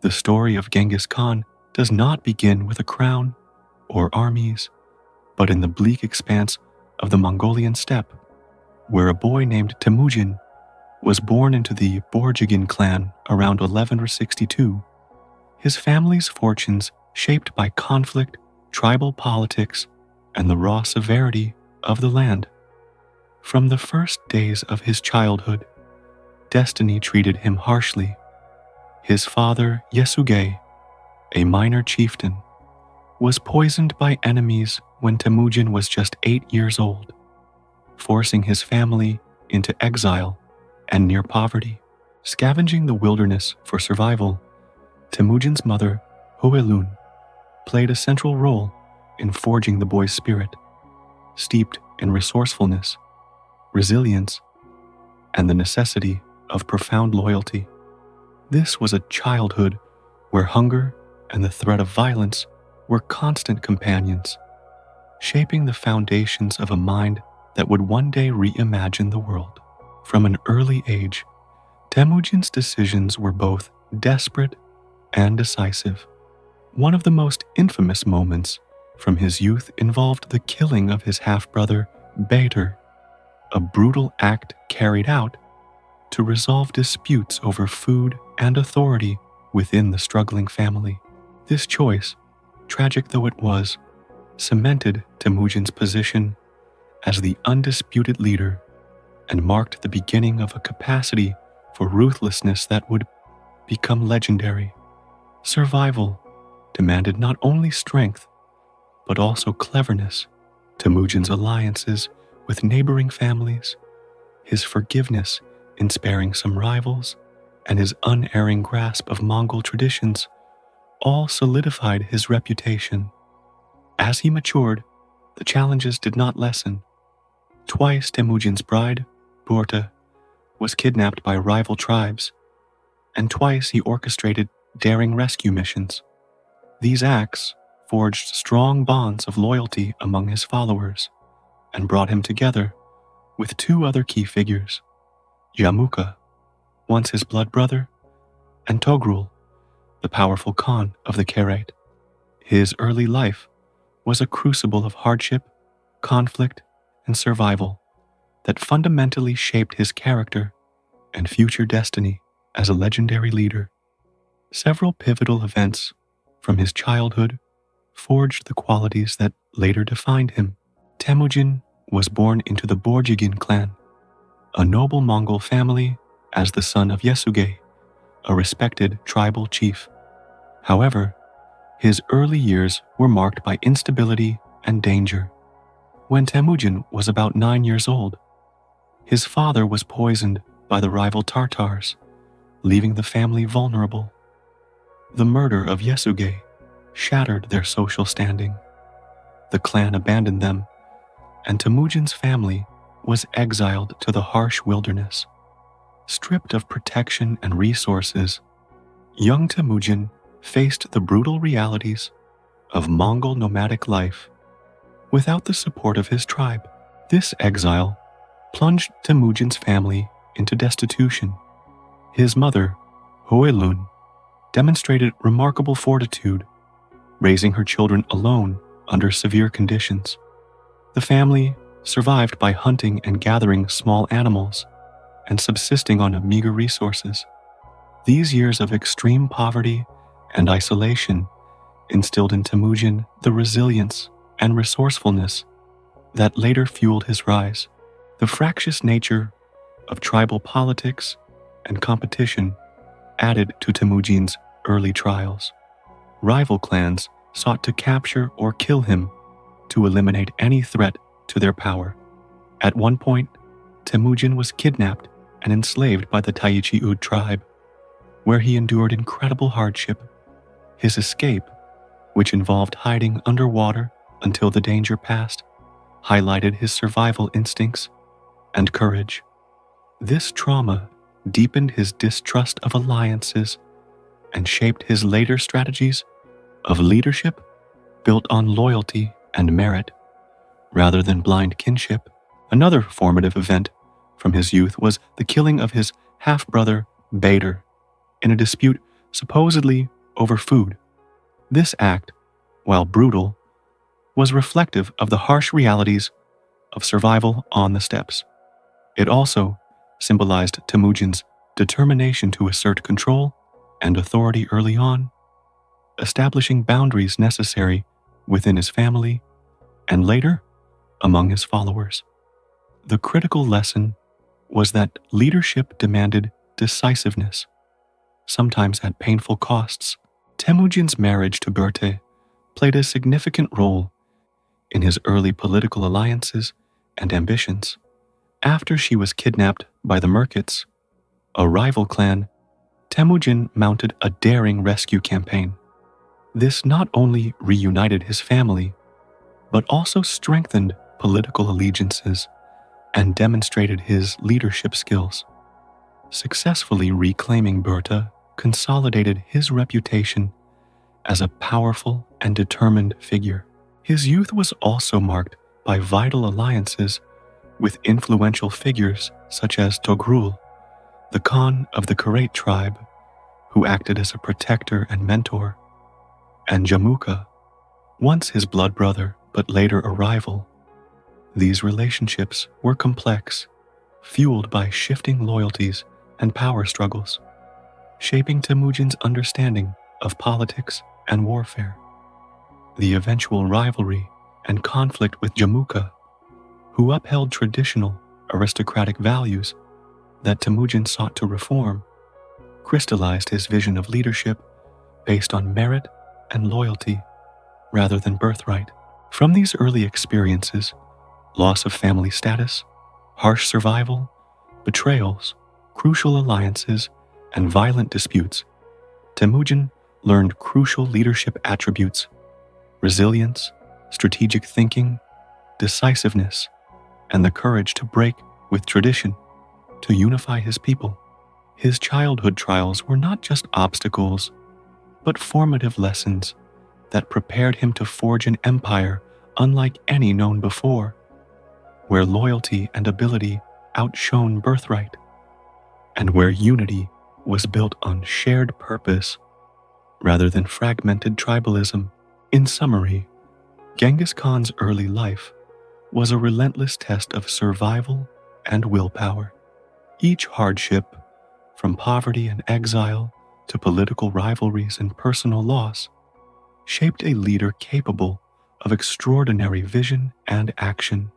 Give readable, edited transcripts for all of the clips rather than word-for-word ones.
The story of Genghis Khan does not begin with a crown or armies, but in the bleak expanse of the Mongolian steppe, where a boy named Temüjin was born into the Borjigin clan around 1162. His family's fortunes shaped by conflict, tribal politics, and the raw severity of the land. From the first days of his childhood, destiny treated him harshly. His father, Yasuge, a minor chieftain, was poisoned by enemies when Temüjin was just 8 years old, forcing his family into exile and near poverty. Scavenging the wilderness for survival, Temüjin's mother, Hoelun, played a central role in forging the boy's spirit, steeped in resourcefulness, resilience, and the necessity of profound loyalty. This was a childhood where hunger and the threat of violence were constant companions, shaping the foundations of a mind that would one day reimagine the world. From an early age, Temüjin's decisions were both desperate and decisive. One of the most infamous moments from his youth involved the killing of his half-brother, Bader, a brutal act carried out to resolve disputes over food and authority within the struggling family. This choice, tragic though it was, cemented Temüjin's position as the undisputed leader and marked the beginning of a capacity for ruthlessness that would become legendary. Survival demanded not only strength, but also cleverness. Temüjin's alliances with neighboring families, his forgiveness in sparing some rivals, and his unerring grasp of Mongol traditions all solidified his reputation. As he matured, the challenges did not lessen. Twice Temüjin's bride, Borta, was kidnapped by rival tribes, and twice he orchestrated daring rescue missions. These acts forged strong bonds of loyalty among his followers and brought him together with two other key figures, Yamuka, once his blood brother, and Togrul, the powerful Khan of the Kherate. His early life was a crucible of hardship, conflict, and survival that fundamentally shaped his character and future destiny as a legendary leader. Several pivotal events from his childhood forged the qualities that later defined him. Temüjin was born into the Borjigin clan, a noble Mongol family, as the son of Yasuge, a respected tribal chief. However, his early years were marked by instability and danger. When Temüjin was about 9 years old, his father was poisoned by the rival Tartars, leaving the family vulnerable. The murder of Yasuge shattered their social standing. The clan abandoned them, and Temüjin's family was exiled to the harsh wilderness. Stripped of protection and resources, young Temüjin faced the brutal realities of Mongol nomadic life without the support of his tribe. This exile plunged Temüjin's family into destitution. His mother, Hoelun, demonstrated remarkable fortitude, raising her children alone under severe conditions. The family survived by hunting and gathering small animals and subsisting on meager resources. These years of extreme poverty and isolation instilled in Temüjin the resilience and resourcefulness that later fueled his rise. The fractious nature of tribal politics and competition added to Temüjin's early trials. Rival clans sought to capture or kill him to eliminate any threat to their power. At one point, Temüjin was kidnapped and enslaved by the Taichi-Ud tribe, where he endured incredible hardship. His escape, which involved hiding underwater until the danger passed, highlighted his survival instincts and courage. This trauma deepened his distrust of alliances and shaped his later strategies of leadership built on loyalty and merit, rather than blind kinship. Another formative event from his youth was the killing of his half-brother, Bader, in a dispute supposedly over food. This act, while brutal, was reflective of the harsh realities of survival on the steppes. It also symbolized Temüjin's determination to assert control and authority early on, establishing boundaries necessary within his family and later among his followers. The critical lesson was that leadership demanded decisiveness, sometimes at painful costs. Temüjin's marriage to Berte played a significant role in his early political alliances and ambitions. After she was kidnapped by the Merkits, a rival clan, Temüjin mounted a daring rescue campaign. This not only reunited his family, but also strengthened political allegiances and demonstrated his leadership skills. Successfully reclaiming Berta consolidated his reputation as a powerful and determined figure. His youth was also marked by vital alliances with influential figures such as Togrul, the Khan of the Karate tribe, who acted as a protector and mentor, and Jamuka, once his blood brother but later a rival. These relationships were complex, fueled by shifting loyalties and power struggles, shaping Temüjin's understanding of politics and warfare. The eventual rivalry and conflict with Jamuka, who upheld traditional aristocratic values that Temüjin sought to reform, crystallized his vision of leadership based on merit and loyalty rather than birthright. From these early experiences, loss of family status, harsh survival, betrayals, crucial alliances, and violent disputes, Temüjin learned crucial leadership attributes: resilience, strategic thinking, decisiveness, and the courage to break with tradition to unify his people. His childhood trials were not just obstacles, but formative lessons that prepared him to forge an empire unlike any known before, where loyalty and ability outshone birthright, and where unity was built on shared purpose rather than fragmented tribalism. In summary, Genghis Khan's early life was a relentless test of survival and willpower. Each hardship, from poverty and exile to political rivalries and personal loss, shaped a leader capable of extraordinary vision and action.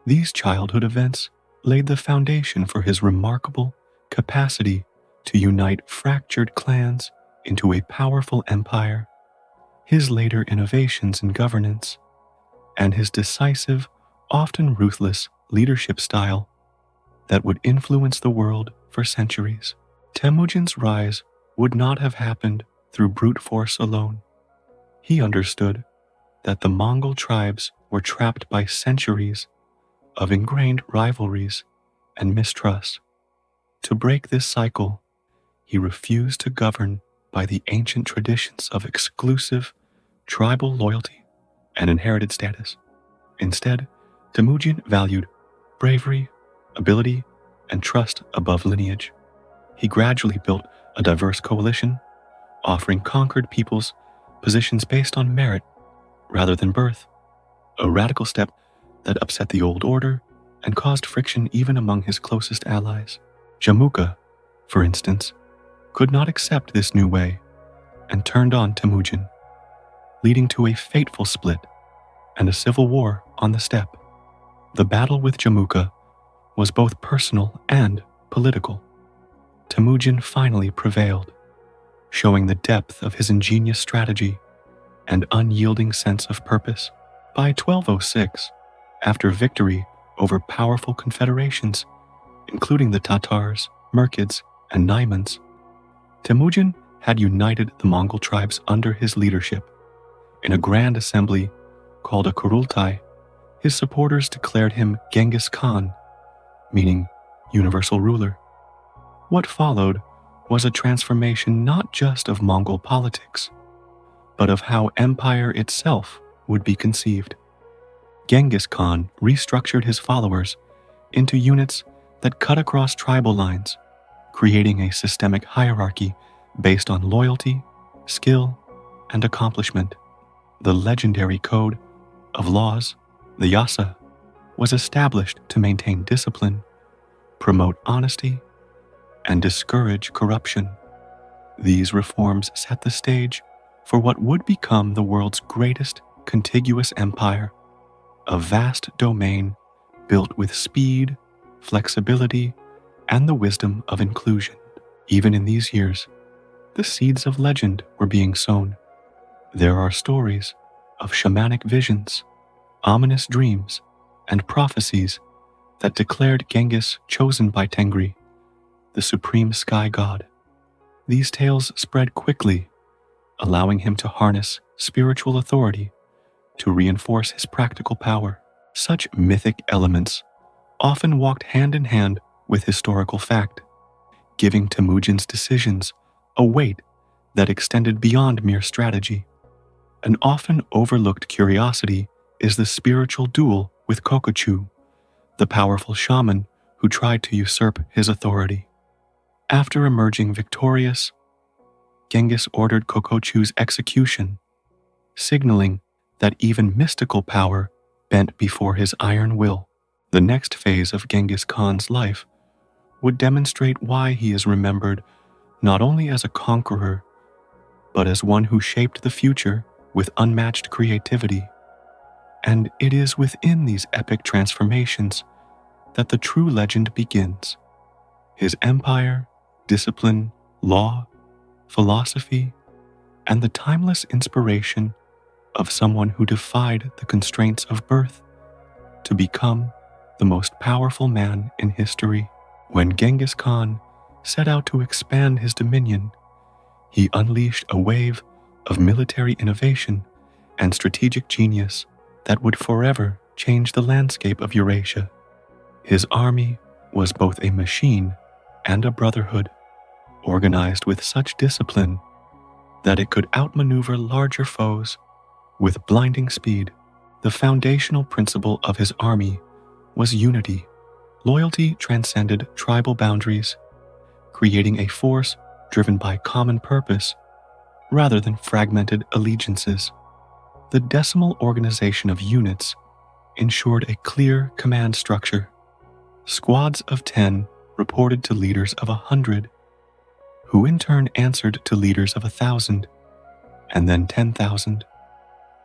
These childhood events laid the foundation for his remarkable capacity to unite fractured clans into a powerful empire. His later innovations in governance and his decisive, often ruthless leadership style that would influence the world for centuries. Temüjin's rise would not have happened through brute force alone. He understood that the Mongol tribes were trapped by centuries of ingrained rivalries and mistrust. To break this cycle, he refused to govern by the ancient traditions of exclusive tribal loyalty and inherited status. Instead, Temüjin valued bravery, ability, and trust above lineage. He gradually built a diverse coalition, offering conquered peoples positions based on merit rather than birth, a radical step that upset the old order and caused friction even among his closest allies. Jamuka, for instance, could not accept this new way and turned on Temüjin, leading to a fateful split and a civil war on the steppe. The battle with Jamuka was both personal and political. Temüjin finally prevailed, showing the depth of his ingenious strategy and unyielding sense of purpose. By 1206, after victory over powerful confederations, including the Tatars, Merkids, and Naimans, Temüjin had united the Mongol tribes under his leadership. In a grand assembly called a Kurultai, his supporters declared him Genghis Khan, meaning universal ruler. What followed was a transformation not just of Mongol politics, but of how empire itself would be conceived. Genghis Khan restructured his followers into units that cut across tribal lines, creating a systemic hierarchy based on loyalty, skill, and accomplishment. The legendary code of laws, the yasa, was established to maintain discipline, promote honesty, and discourage corruption. These reforms set the stage for what would become the world's greatest contiguous empire, a vast domain built with speed, flexibility, and the wisdom of inclusion. Even in these years, the seeds of legend were being sown. There are stories of shamanic visions, ominous dreams, and prophecies that declared Genghis chosen by Tengri, the supreme sky god. These tales spread quickly, allowing him to harness spiritual authority to reinforce his practical power. Such mythic elements often walked hand in hand with historical fact, giving Temüjin's decisions a weight that extended beyond mere strategy. An often overlooked curiosity is the spiritual duel with Kokochu, the powerful shaman who tried to usurp his authority. After emerging victorious, Genghis ordered Kokochu's execution, signaling that even mystical power bent before his iron will. The next phase of Genghis Khan's life would demonstrate why he is remembered not only as a conqueror, but as one who shaped the future with unmatched creativity. And it is within these epic transformations that the true legend begins. His empire, discipline, law, philosophy, and the timeless inspiration of someone who defied the constraints of birth to become the most powerful man in history. When Genghis Khan set out to expand his dominion, he unleashed a wave of military innovation and strategic genius that would forever change the landscape of Eurasia. His army was both a machine and a brotherhood, organized with such discipline that it could outmaneuver larger foes with blinding speed. The foundational principle of his army was unity. Loyalty transcended tribal boundaries, creating a force driven by common purpose rather than fragmented allegiances. The decimal organization of units ensured a clear command structure. Squads of 10 reported to leaders of 100, who in turn answered to leaders of 1,000, and then 10,000.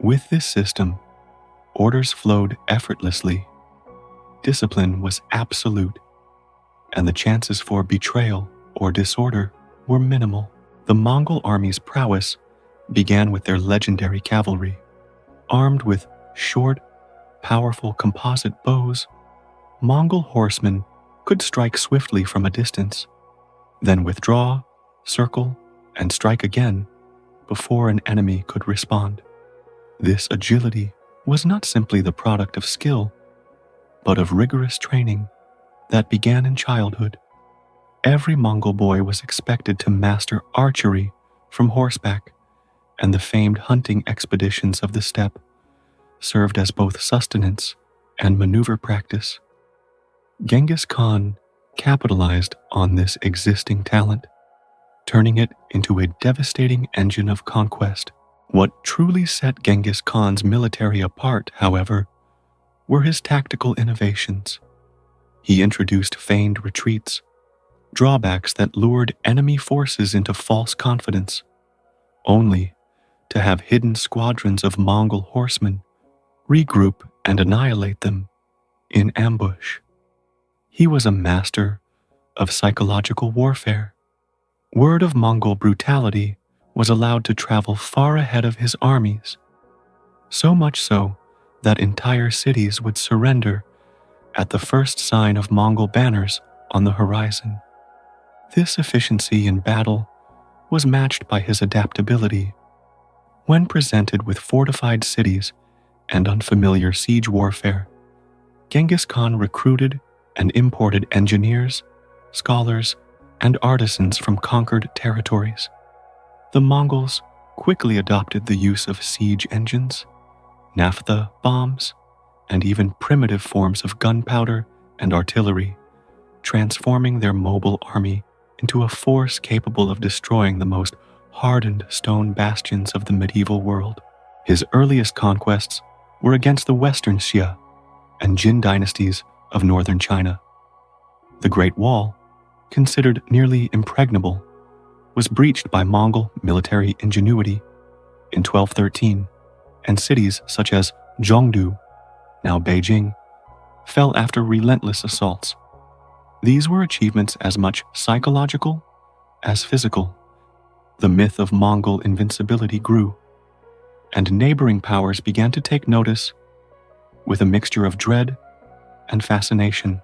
With this system, orders flowed effortlessly. Discipline was absolute, and the chances for betrayal or disorder were minimal. The Mongol army's prowess began with their legendary cavalry. Armed with short, powerful composite bows, Mongol horsemen could strike swiftly from a distance, then withdraw, circle, and strike again before an enemy could respond. This agility was not simply the product of skill, but of rigorous training that began in childhood. Every Mongol boy was expected to master archery from horseback, and the famed hunting expeditions of the steppe served as both sustenance and maneuver practice. Genghis Khan capitalized on this existing talent, turning it into a devastating engine of conquest. What truly set Genghis Khan's military apart, however, were his tactical innovations. He introduced feigned retreats, drawbacks that lured enemy forces into false confidence, only to have hidden squadrons of Mongol horsemen regroup and annihilate them in ambush. He was a master of psychological warfare. Word of Mongol brutality was allowed to travel far ahead of his armies, so much so that entire cities would surrender at the first sign of Mongol banners on the horizon. This efficiency in battle was matched by his adaptability. When presented with fortified cities and unfamiliar siege warfare, Genghis Khan recruited and imported engineers, scholars, and artisans from conquered territories. The Mongols quickly adopted the use of siege engines, naphtha bombs, and even primitive forms of gunpowder and artillery, transforming their mobile army into a force capable of destroying the most hardened stone bastions of the medieval world. His earliest conquests were against the Western Xia and Jin dynasties of northern China. The Great Wall, considered nearly impregnable, was breached by Mongol military ingenuity in 1213, and cities such as Zhongdu, now Beijing, fell after relentless assaults. These were achievements as much psychological as physical. The myth of Mongol invincibility grew, and neighboring powers began to take notice with a mixture of dread and fascination.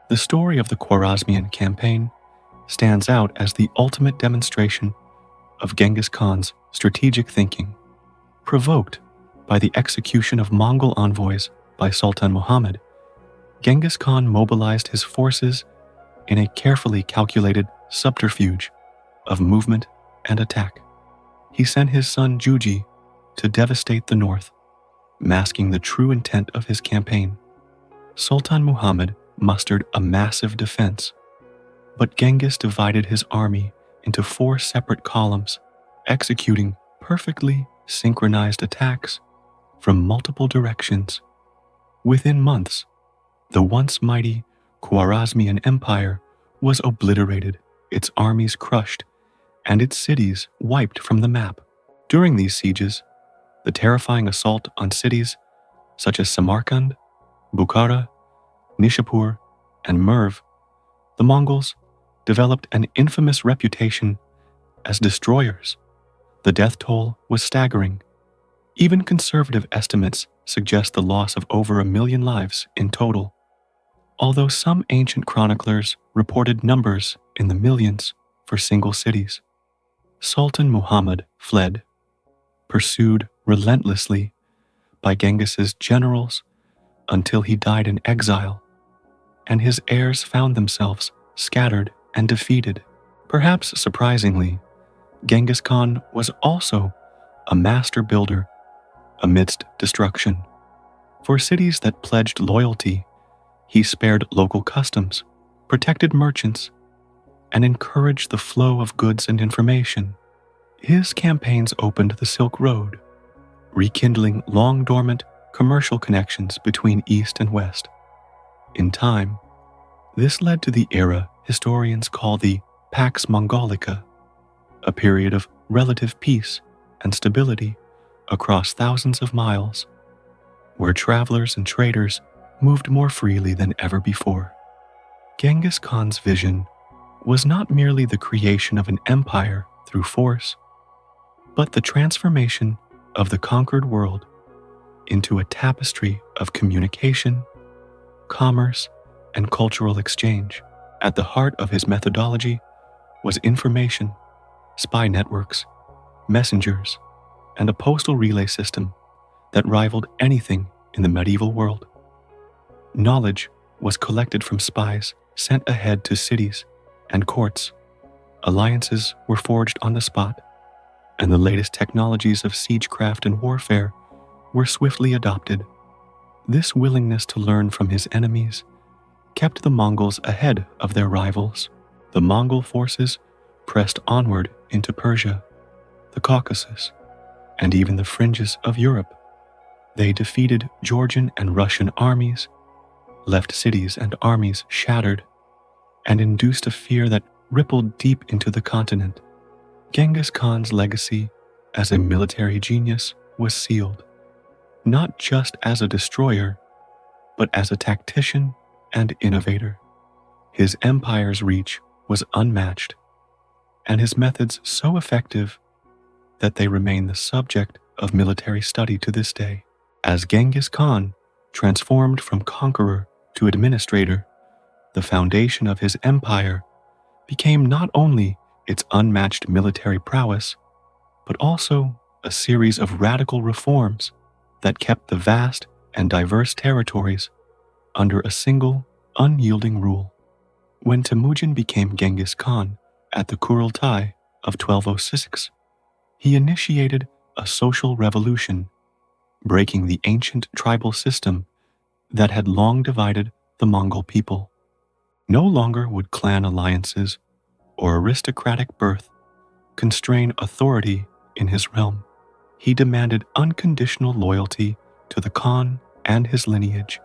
The story of the Khwarezmian campaign stands out as the ultimate demonstration of Genghis Khan's strategic thinking. Provoked by the execution of Mongol envoys by Sultan Muhammad, Genghis Khan mobilized his forces in a carefully calculated subterfuge of movement and attack. He sent his son Juji to devastate the north, masking the true intent of his campaign. Sultan Muhammad mustered a massive defense, but Genghis divided his army into 4 separate columns, executing perfectly synchronized attacks from multiple directions. Within months, the once mighty Khwarezmian Empire was obliterated, its armies crushed, and its cities wiped from the map. During these sieges, the terrifying assault on cities such as Samarkand, Bukhara, Nishapur, and Merv, the Mongols developed an infamous reputation as destroyers. The death toll was staggering. Even conservative estimates suggest the loss of over 1 million lives in total, although some ancient chroniclers reported numbers in the millions for single cities. Sultan Muhammad fled, pursued relentlessly by Genghis's generals until he died in exile, and his heirs found themselves scattered and defeated. Perhaps surprisingly, Genghis Khan was also a master builder amidst destruction. For cities that pledged loyalty, he spared local customs, protected merchants, and encouraged the flow of goods and information. His campaigns opened the Silk Road, rekindling long-dormant commercial connections between East and West. In time, this led to the era historians call the Pax Mongolica, a period of relative peace and stability across thousands of miles, where travelers and traders moved more freely than ever before. Genghis Khan's vision was not merely the creation of an empire through force, but the transformation of the conquered world into a tapestry of communication, commerce, and cultural exchange. At the heart of his methodology was information, spy networks, messengers, and a postal relay system that rivaled anything in the medieval world. Knowledge was collected from spies sent ahead to cities and courts. Alliances were forged on the spot, and the latest technologies of siegecraft and warfare were swiftly adopted. This willingness to learn from his enemies kept the Mongols ahead of their rivals. The Mongol forces pressed onward into Persia, the Caucasus, and even the fringes of Europe. They defeated Georgian and Russian armies, left cities and armies shattered, and induced a fear that rippled deep into the continent. Genghis Khan's legacy as a military genius was sealed, not just as a destroyer, but as a tactician and innovator. His empire's reach was unmatched, and his methods so effective that they remain the subject of military study to this day. As Genghis Khan transformed from conqueror to administrator, the foundation of his empire became not only its unmatched military prowess, but also a series of radical reforms that kept the vast and diverse territories under a single, unyielding rule. When Temüjin became Genghis Khan at the Kurultai of 1206, he initiated a social revolution, breaking the ancient tribal system that had long divided the Mongol people. No longer would clan alliances or aristocratic birth constrain authority in his realm. He demanded unconditional loyalty to the Khan and his lineage,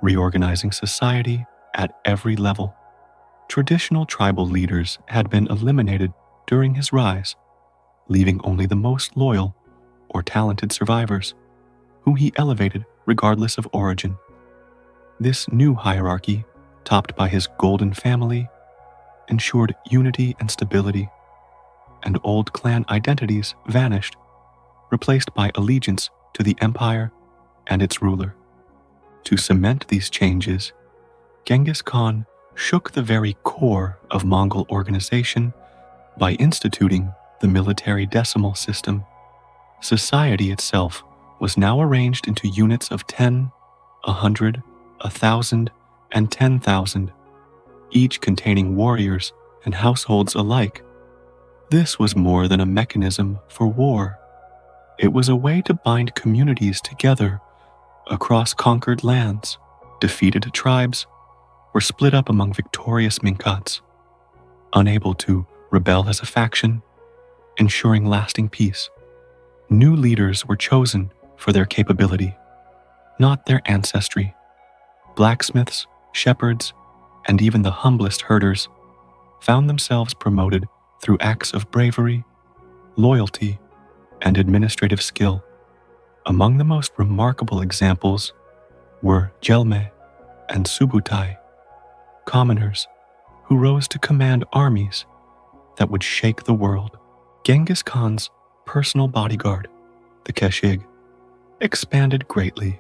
reorganizing society at every level. Traditional tribal leaders had been eliminated during his rise, leaving only the most loyal or talented survivors, whom he elevated regardless of origin. This new hierarchy, topped by his golden family, ensured unity and stability, and old clan identities vanished, replaced by allegiance to the empire and its ruler. To cement these changes, Genghis Khan shook the very core of Mongol organization by instituting the military decimal system. Society itself was now arranged into units of 10, 100, 1,000, and 10,000, each containing warriors and households alike. This was more than a mechanism for war. It was a way to bind communities together across conquered lands. Defeated tribes were split up among victorious Minkats, unable to rebel as a faction, ensuring lasting peace. New leaders were chosen for their capability, not their ancestry. Blacksmiths, shepherds, and even the humblest herders found themselves promoted through acts of bravery, loyalty, and administrative skill. Among the most remarkable examples were Jelme and Subutai, commoners who rose to command armies that would shake the world. Genghis Khan's personal bodyguard, the Keshig, expanded greatly,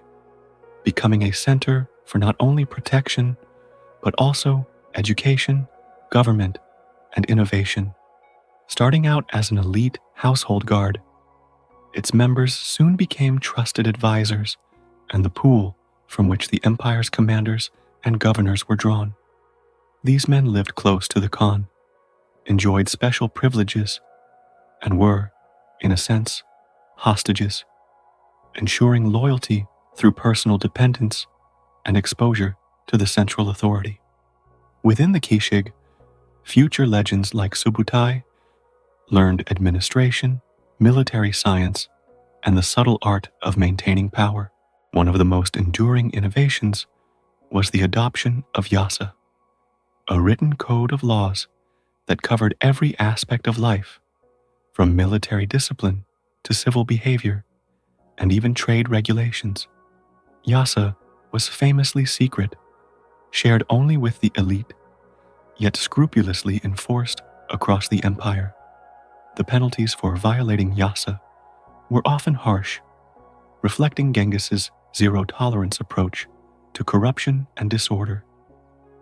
becoming a center for not only protection, but also education, government, and innovation. Starting out as an elite household guard, its members soon became trusted advisors and the pool from which the empire's commanders and governors were drawn. These men lived close to the Khan, enjoyed special privileges, and were, in a sense, hostages, ensuring loyalty through personal dependence and exposure to the central authority. Within the Keshig, future legends like Subutai learned administration, military science, and the subtle art of maintaining power. One of the most enduring innovations was the adoption of Yasa, a written code of laws that covered every aspect of life, from military discipline to civil behavior, and even trade regulations. Yasa was famously secret, shared only with the elite, yet scrupulously enforced across the empire. The penalties for violating Yasa were often harsh, reflecting Genghis's zero-tolerance approach to corruption and disorder.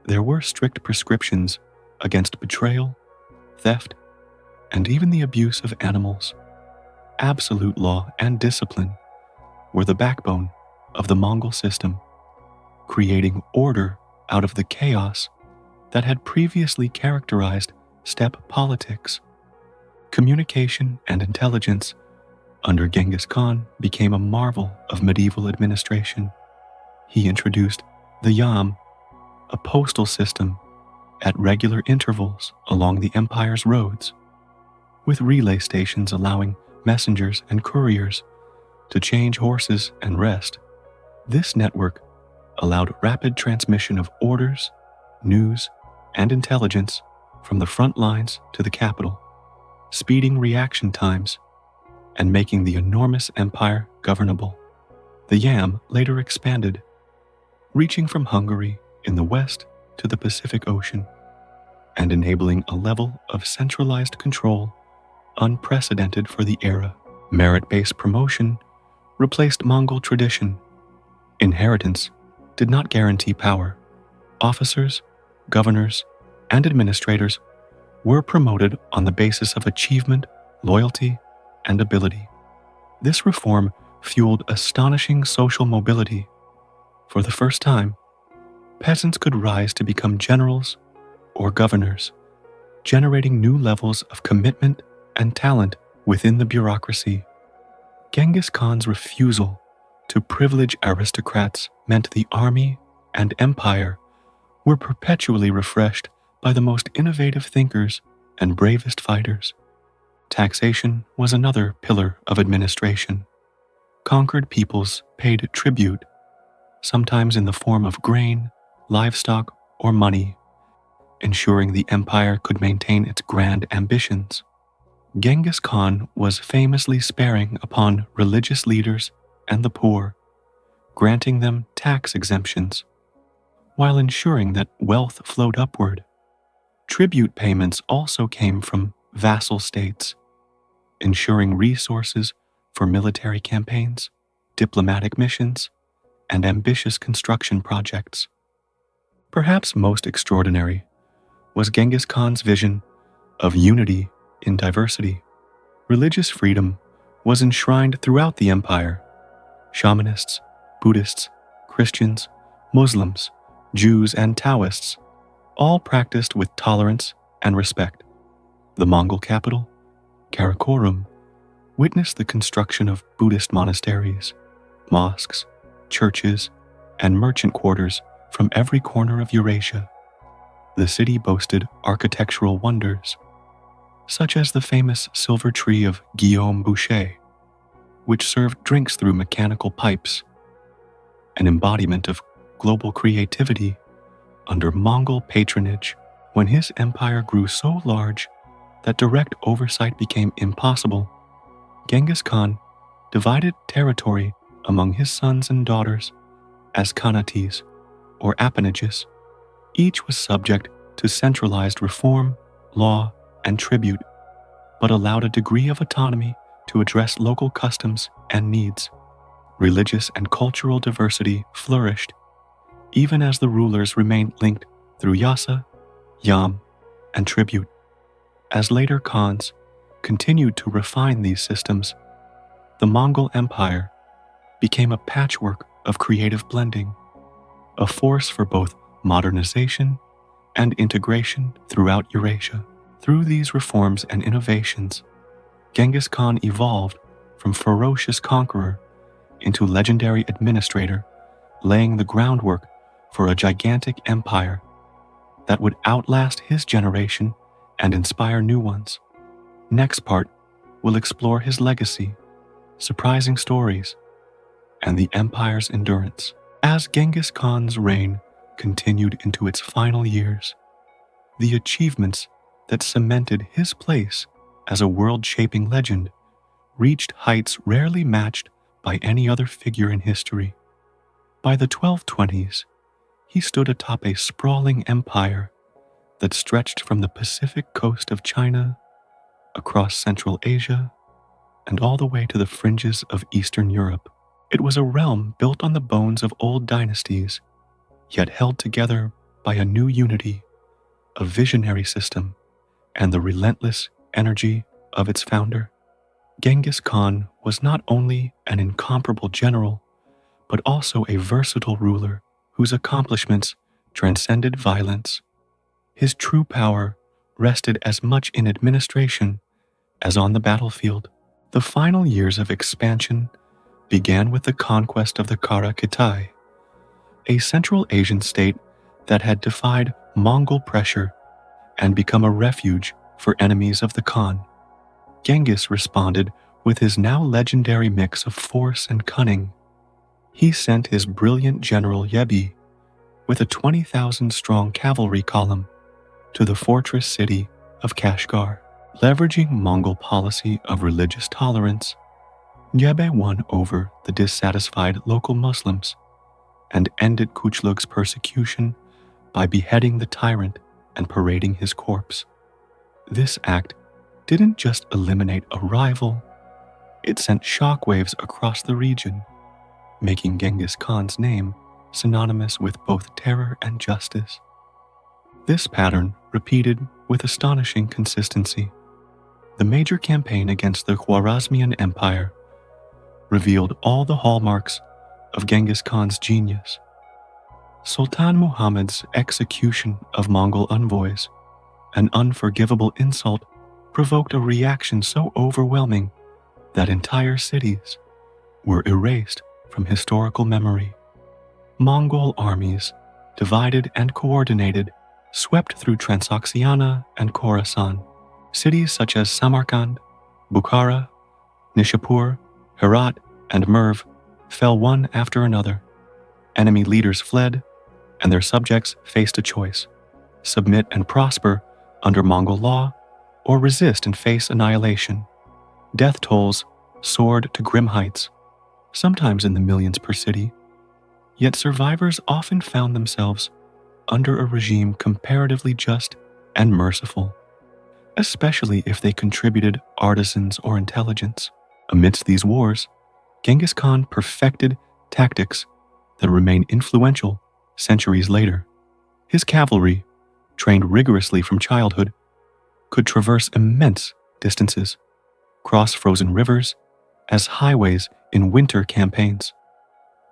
There were strict prescriptions against betrayal, theft, and even the abuse of animals. Absolute law and discipline were the backbone of the Mongol system, creating order out of the chaos that had previously characterized steppe politics. Communication and intelligence under Genghis Khan became a marvel of medieval administration. He introduced the yam, a postal system at regular intervals along the empire's roads, with relay stations allowing messengers and couriers to change horses and rest. This network allowed rapid transmission of orders, news, and intelligence from the front lines to the capital, speeding reaction times and making the enormous empire governable. The yam later expanded, reaching from Hungary in the west to the Pacific Ocean, and enabling a level of centralized control unprecedented for the era. Merit-based promotion replaced Mongol tradition. Inheritance did not guarantee power. Officers, governors, and administrators were promoted on the basis of achievement, loyalty, and ability. This reform fueled astonishing social mobility. For the first time, peasants could rise to become generals or governors, generating new levels of commitment and talent within the bureaucracy. Genghis Khan's refusal to privilege aristocrats meant the army and empire were perpetually refreshed by the most innovative thinkers and bravest fighters. Taxation was another pillar of administration. Conquered peoples paid tribute, sometimes in the form of grain, livestock, or money, ensuring the empire could maintain its grand ambitions. Genghis Khan was famously sparing upon religious leaders and the poor, granting them tax exemptions, while ensuring that wealth flowed upward. Tribute payments also came from vassal states, ensuring resources for military campaigns, diplomatic missions, and ambitious construction projects. Perhaps most extraordinary was Genghis Khan's vision of unity in diversity. Religious freedom was enshrined throughout the empire. Shamanists, Buddhists, Christians, Muslims, Jews, and Taoists all practiced with tolerance and respect. The Mongol capital, Karakorum, witnessed the construction of Buddhist monasteries, mosques, churches, and merchant quarters from every corner of Eurasia. The city boasted architectural wonders, such as the famous silver tree of Guillaume Boucher, which served drinks through mechanical pipes, an embodiment of global creativity under Mongol patronage. When his empire grew so large that direct oversight became impossible, Genghis Khan divided territory among his sons and daughters as khanates, or appanages. Each was subject to centralized reform, law, and tribute, but allowed a degree of autonomy to address local customs and needs. Religious and cultural diversity flourished, even as the rulers remained linked through yasa, yam, and tribute. As later Khans continued to refine these systems, the Mongol Empire became a patchwork of creative blending, a force for both modernization and integration throughout Eurasia. Through these reforms and innovations, Genghis Khan evolved from ferocious conqueror into legendary administrator, laying the groundwork for a gigantic empire that would outlast his generation and inspire new ones. Next part will explore his legacy, surprising stories, and the empire's endurance. As Genghis Khan's reign continued into its final years, the achievements that cemented his place as a world-shaping legend reached heights rarely matched by any other figure in history. By the 1220s, he stood atop a sprawling empire that stretched from the Pacific coast of China, across Central Asia, and all the way to the fringes of Eastern Europe. It was a realm built on the bones of old dynasties, yet held together by a new unity, a visionary system, and the relentless energy of its founder. Genghis Khan was not only an incomparable general, but also a versatile ruler whose accomplishments transcended violence. His true power rested as much in administration as on the battlefield. The final years of expansion began with the conquest of the Kara Kitai, a Central Asian state that had defied Mongol pressure and become a refuge for enemies of the Khan. Genghis responded with his now legendary mix of force and cunning. He sent his brilliant general Yebi with a 20,000-strong cavalry column to the fortress city of Kashgar. Leveraging Mongol policy of religious tolerance, Yebe won over the dissatisfied local Muslims and ended Kuchlug's persecution by beheading the tyrant and parading his corpse. This act didn't just eliminate a rival, it sent shockwaves across the region, making Genghis Khan's name synonymous with both terror and justice. This pattern repeated with astonishing consistency. The major campaign against the Khwarezmian Empire revealed all the hallmarks of Genghis Khan's genius. Sultan Muhammad's execution of Mongol envoys, an unforgivable insult, provoked a reaction so overwhelming that entire cities were erased from historical memory. Mongol armies, divided and coordinated, swept through Transoxiana and Khorasan. Cities such as Samarkand, Bukhara, Nishapur, Herat, and Merv fell one after another. Enemy leaders fled, and their subjects faced a choice: submit and prosper under Mongol law, or resist and face annihilation. Death tolls soared to grim heights, sometimes in the millions per city. Yet survivors often found themselves under a regime comparatively just and merciful, especially if they contributed artisans or intelligence. Amidst these wars, Genghis Khan perfected tactics that remain influential centuries later. His cavalry, trained rigorously from childhood, could traverse immense distances, cross frozen rivers as highways in winter campaigns,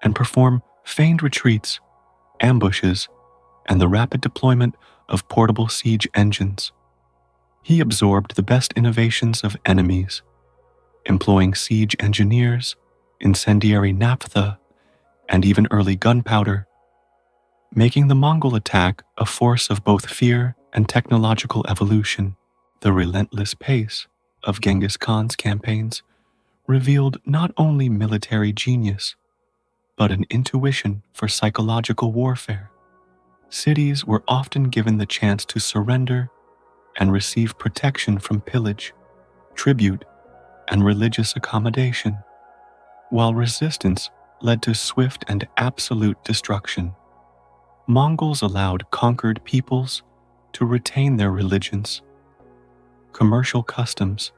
and perform feigned retreats, ambushes, and the rapid deployment of portable siege engines. He absorbed the best innovations of enemies, employing siege engineers, incendiary naphtha, and even early gunpowder, making the Mongol attack a force of both fear and technological evolution. The relentless pace of Genghis Khan's campaigns revealed not only military genius, but an intuition for psychological warfare. Cities were often given the chance to surrender and receive protection from pillage, tribute, and religious accommodation, while resistance led to swift and absolute destruction. Mongols allowed conquered peoples to retain their religions, commercial customs,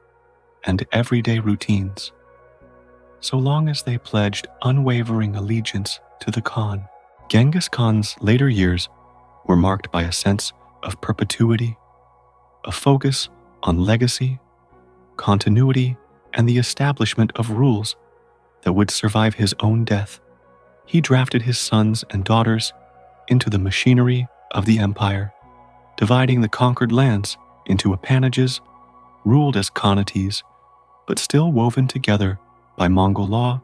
and everyday routines, so long as they pledged unwavering allegiance to the Khan. Genghis Khan's later years were marked by a sense of perpetuity, a focus on legacy, continuity, and the establishment of rules that would survive his own death. He drafted his sons and daughters into the machinery of the empire, dividing the conquered lands into appanages, ruled as khanates, but still woven together by Mongol law,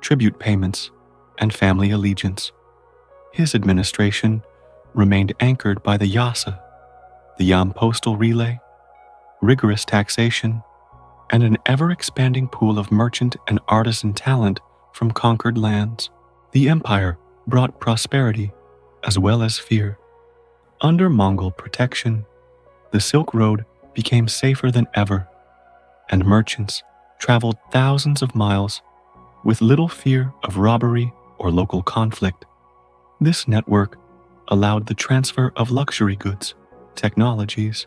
tribute payments, and family allegiance. His administration remained anchored by the Yasa, the Yam postal relay, rigorous taxation, and an ever-expanding pool of merchant and artisan talent from conquered lands. The empire brought prosperity as well as fear. Under Mongol protection, the Silk Road became safer than ever, and merchants traveled thousands of miles with little fear of robbery or local conflict. This network allowed the transfer of luxury goods, technologies,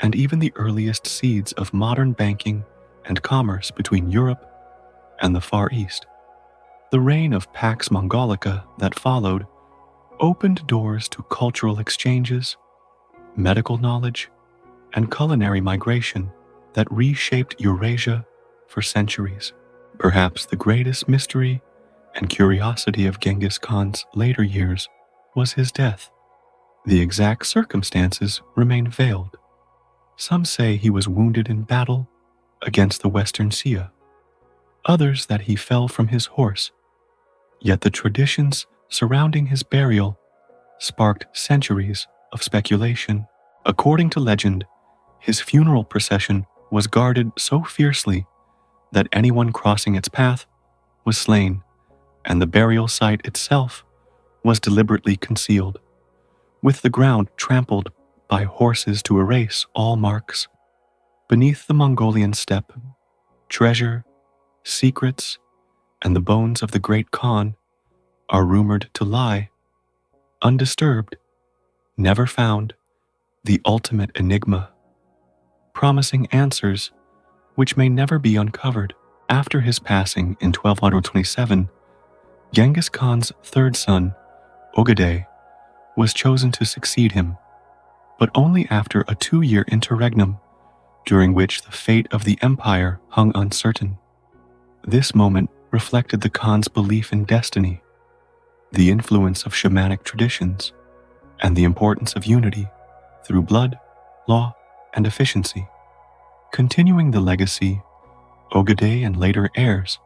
and even the earliest seeds of modern banking and commerce between Europe and the Far East. The reign of Pax Mongolica that followed opened doors to cultural exchanges, medical knowledge, and culinary migration that reshaped Eurasia for centuries. Perhaps the greatest mystery and curiosity of Genghis Khan's later years was his death. The exact circumstances remain veiled. Some say he was wounded in battle against the Western Sia, others that he fell from his horse. Yet the traditions surrounding his burial sparked centuries of speculation. According to legend, his funeral procession was guarded so fiercely that anyone crossing its path was slain, and the burial site itself was deliberately concealed, with the ground trampled by horses to erase all marks. Beneath the Mongolian steppe, treasure, secrets, and the bones of the great Khan are rumored to lie, undisturbed, never found, the ultimate enigma, promising answers which may never be uncovered. After his passing in 1227, Genghis Khan's third son, Ogedei, was chosen to succeed him, but only after a 2-year interregnum, during which the fate of the empire hung uncertain. This moment reflected the Khan's belief in destiny, the influence of shamanic traditions, and the importance of unity through blood, law, and efficiency. Continuing the legacy, Ogedei and later heirs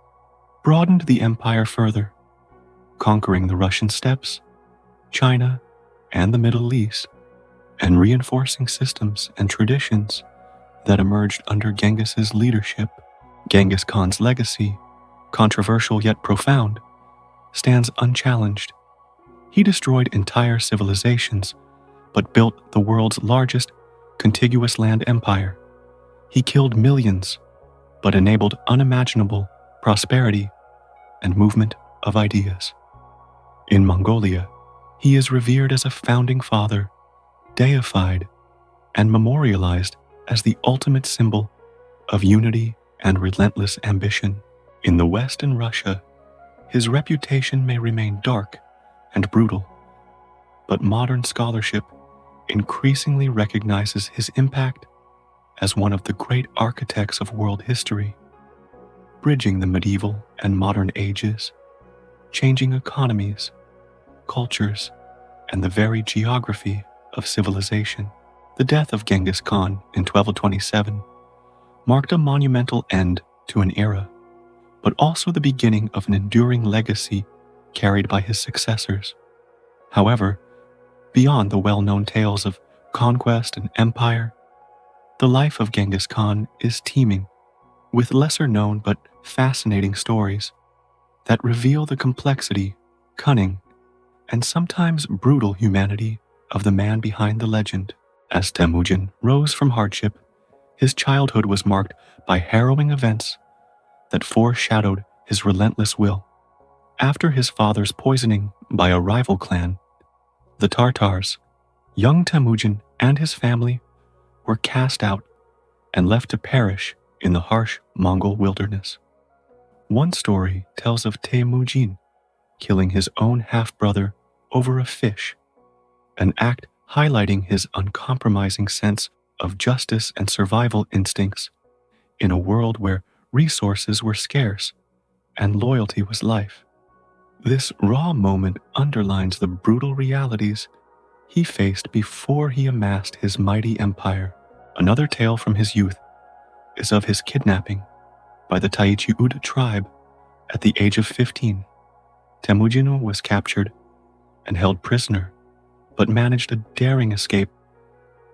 broadened the empire further, conquering the Russian steppes, China, and the Middle East, and reinforcing systems and traditions that emerged under Genghis's leadership. Genghis Khan's legacy, controversial yet profound, stands unchallenged. He destroyed entire civilizations, but built the world's largest contiguous land empire. He killed millions, but enabled unimaginable prosperity and movement of ideas. In Mongolia, he is revered as a founding father, deified, and memorialized as the ultimate symbol of unity and relentless ambition. In the West and Russia, his reputation may remain dark and brutal, but modern scholarship increasingly recognizes his impact as one of the great architects of world history, bridging the medieval and modern ages, changing economies, cultures, and the very geography of civilization. The death of Genghis Khan in 1227 marked a monumental end to an era, but also the beginning of an enduring legacy carried by his successors. However, beyond the well-known tales of conquest and empire, the life of Genghis Khan is teeming with lesser-known but fascinating stories that reveal the complexity, cunning, and sometimes brutal humanity of the man behind the legend. As Temüjin rose from hardship, his childhood was marked by harrowing events that foreshadowed his relentless will. After his father's poisoning by a rival clan, the Tartars, young Temüjin and his family were cast out and left to perish in the harsh Mongol wilderness. One story tells of Temüjin killing his own half-brother over a fish, an act highlighting his uncompromising sense of justice and survival instincts in a world where resources were scarce and loyalty was life. This raw moment underlines the brutal realities he faced before he amassed his mighty empire. Another tale from his youth is of his kidnapping by the Temüjin tribe at the age of 15. Temüjin was captured and held prisoner, but managed a daring escape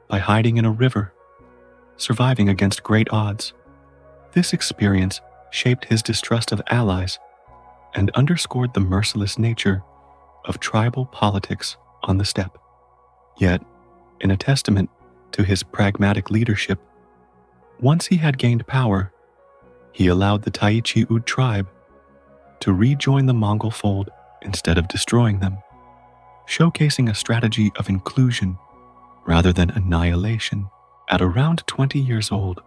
by hiding in a river, surviving against great odds. This experience shaped his distrust of allies and underscored the merciless nature of tribal politics on the steppe. Yet, in a testament to his pragmatic leadership, once he had gained power, he allowed the Temüjin tribe to rejoin the Mongol fold instead of destroying them, showcasing a strategy of inclusion rather than annihilation. At around 20 years old,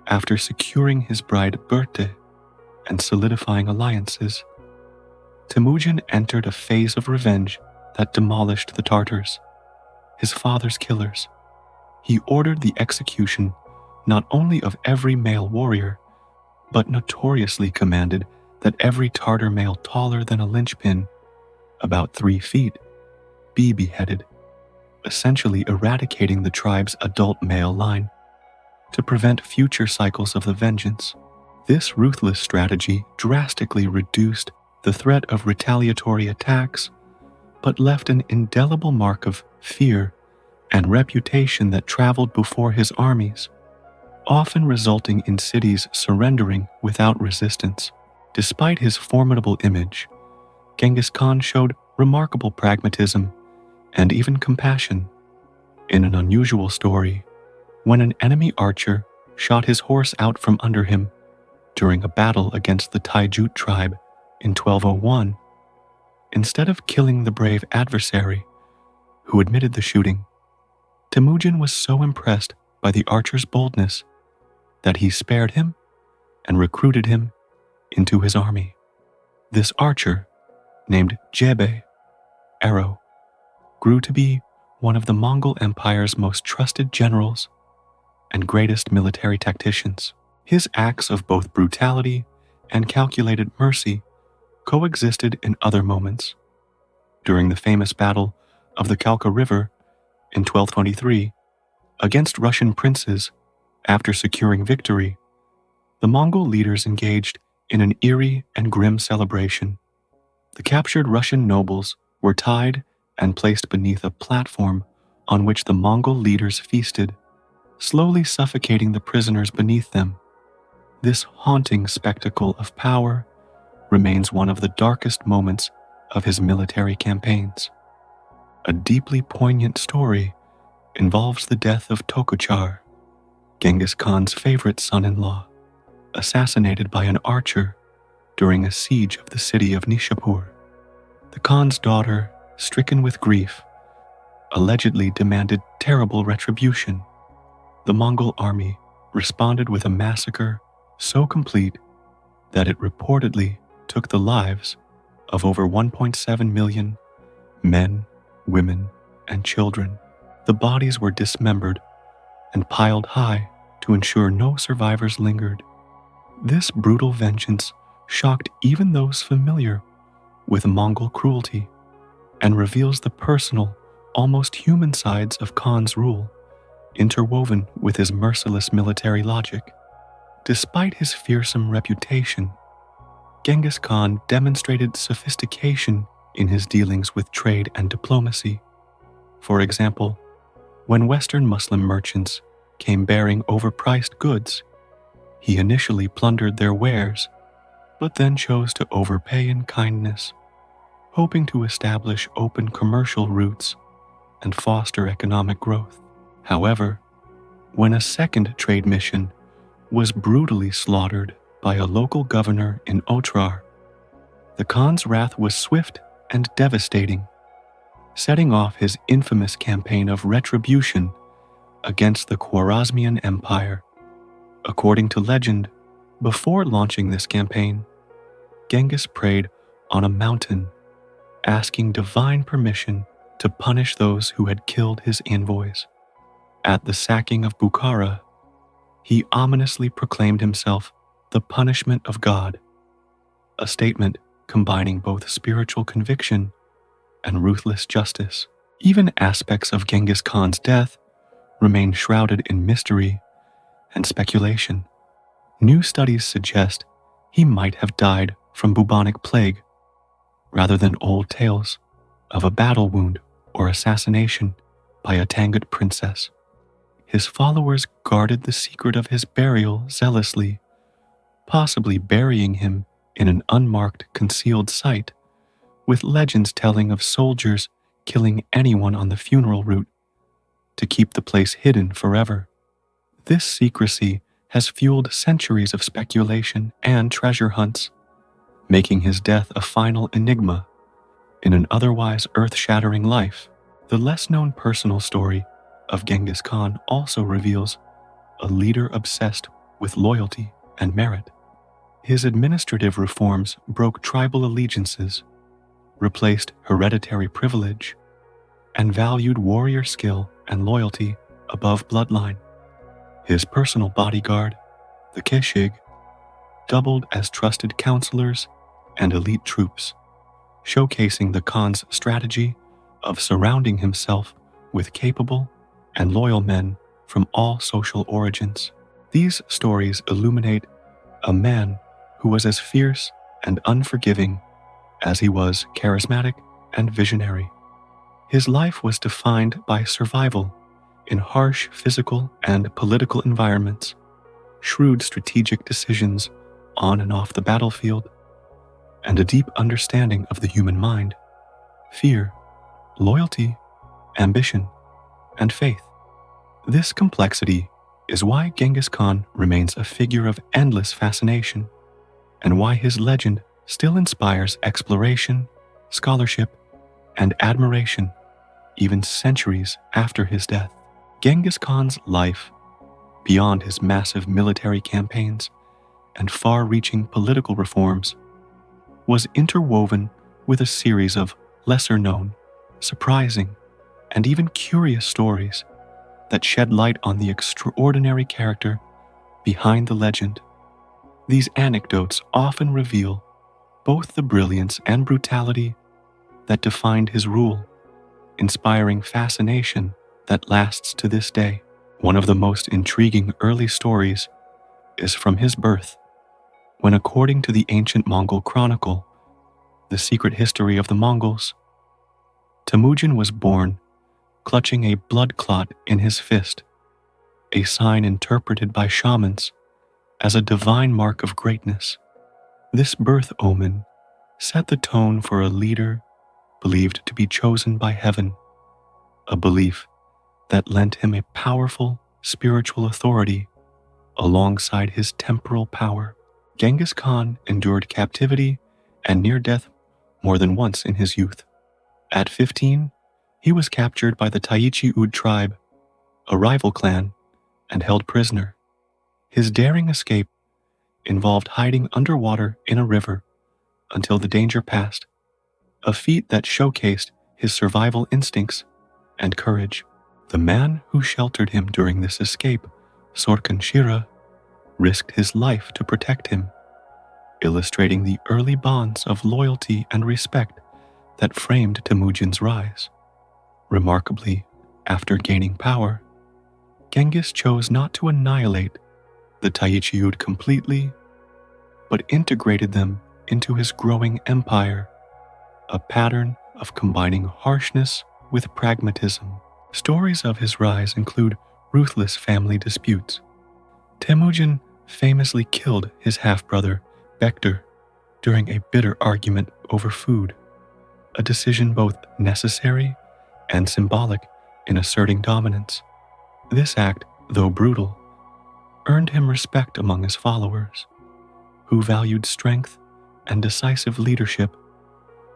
after securing his bride Berthe and solidifying alliances, Temüjin entered a phase of revenge that demolished the Tartars, his father's killers. He ordered the execution not only of every male warrior, but notoriously commanded that every Tartar male taller than a linchpin, about 3 feet, be beheaded, essentially eradicating the tribe's adult male line to prevent future cycles of the vengeance. This ruthless strategy drastically reduced the threat of retaliatory attacks, but left an indelible mark of fear and reputation that traveled before his armies, often resulting in cities surrendering without resistance. Despite his formidable image, Genghis Khan showed remarkable pragmatism and even compassion. In an unusual story, when an enemy archer shot his horse out from under him during a battle against the Temüjin tribe in 1201, instead of killing the brave adversary who admitted the shooting, Temüjin was so impressed by the archer's boldness that he spared him and recruited him into his army. This archer, named Jebe, Arrow, grew to be one of the Mongol Empire's most trusted generals and greatest military tacticians. His acts of both brutality and calculated mercy coexisted in other moments. During the famous battle of the Kalka River in 1223, against Russian princes, after securing victory, the Mongol leaders engaged in an eerie and grim celebration. The captured Russian nobles were tied and placed beneath a platform on which the Mongol leaders feasted, slowly suffocating the prisoners beneath them. This haunting spectacle of power remains one of the darkest moments of his military campaigns. A deeply poignant story involves the death of Tokuchar, Genghis Khan's favorite son-in-law, assassinated by an archer during a siege of the city of Nishapur. The Khan's daughter, stricken with grief, allegedly demanded terrible retribution. The Mongol army responded with a massacre so complete that it reportedly took the lives of over 1.7 million men, women, and children. The bodies were dismembered and piled high to ensure no survivors lingered. This brutal vengeance shocked even those familiar with Mongol cruelty and reveals the personal, almost human sides of Khan's rule, interwoven with his merciless military logic. Despite his fearsome reputation, Genghis Khan demonstrated sophistication in his dealings with trade and diplomacy. For example, when Western Muslim merchants came bearing overpriced goods, he initially plundered their wares, but then chose to overpay in kindness, hoping to establish open commercial routes and foster economic growth. However, when a second trade mission was brutally slaughtered by a local governor in Otrar, the Khan's wrath was swift and devastating, setting off his infamous campaign of retribution against the Khwarezmian Empire. According to legend, before launching this campaign, Genghis prayed on a mountain, asking divine permission to punish those who had killed his envoys. At the sacking of Bukhara, he ominously proclaimed himself the punishment of God, a statement combining both spiritual conviction and ruthless justice. Even aspects of Genghis Khan's death remain shrouded in mystery and speculation. New studies suggest he might have died from bubonic plague, rather than old tales of a battle wound or assassination by a Tangut princess. His followers guarded the secret of his burial zealously, possibly burying him in an unmarked, concealed site, with legends telling of soldiers killing anyone on the funeral route to keep the place hidden forever. This secrecy has fueled centuries of speculation and treasure hunts, making his death a final enigma in an otherwise earth-shattering life. The less-known personal story of Genghis Khan also reveals a leader obsessed with loyalty and merit. His administrative reforms broke tribal allegiances, replaced hereditary privilege, and valued warrior skill and loyalty above bloodline. His personal bodyguard, the Keshig, doubled as trusted counselors and elite troops, showcasing the Khan's strategy of surrounding himself with capable and loyal men from all social origins. These stories illuminate a man who was as fierce and unforgiving as he was charismatic and visionary. His life was defined by survival in harsh physical and political environments, shrewd strategic decisions on and off the battlefield, and a deep understanding of the human mind, fear, loyalty, ambition, and faith. This complexity is why Genghis Khan remains a figure of endless fascination, and why his legend still inspires exploration, scholarship, and admiration even centuries after his death. Genghis Khan's life, beyond his massive military campaigns and far-reaching political reforms, was interwoven with a series of lesser-known, surprising, and even curious stories that shed light on the extraordinary character behind the legend. These anecdotes often reveal both the brilliance and brutality that defined his rule, inspiring fascination that lasts to this day. One of the most intriguing early stories is from his birth, when, according to the ancient Mongol chronicle, The Secret History of the Mongols, Temüjin was born clutching a blood clot in his fist, a sign interpreted by shamans as a divine mark of greatness. This birth omen set the tone for a leader believed to be chosen by heaven, a belief that lent him a powerful spiritual authority alongside his temporal power. Genghis Khan endured captivity and near death more than once in his youth. At 15, he was captured by the Temüjin tribe, a rival clan, and held prisoner. His daring escape involved hiding underwater in a river until the danger passed, a feat that showcased his survival instincts and courage. The man who sheltered him during this escape, Sorkan Shira, risked his life to protect him, illustrating the early bonds of loyalty and respect that framed Temujin's rise. Remarkably, after gaining power, Genghis chose not to annihilate the Temüjin completely, but integrated them into his growing empire, a pattern of combining harshness with pragmatism. Stories of his rise include ruthless family disputes. Temujin famously killed his half-brother, Bektar, during a bitter argument over food, a decision both necessary and symbolic in asserting dominance. This act, though brutal, earned him respect among his followers, who valued strength and decisive leadership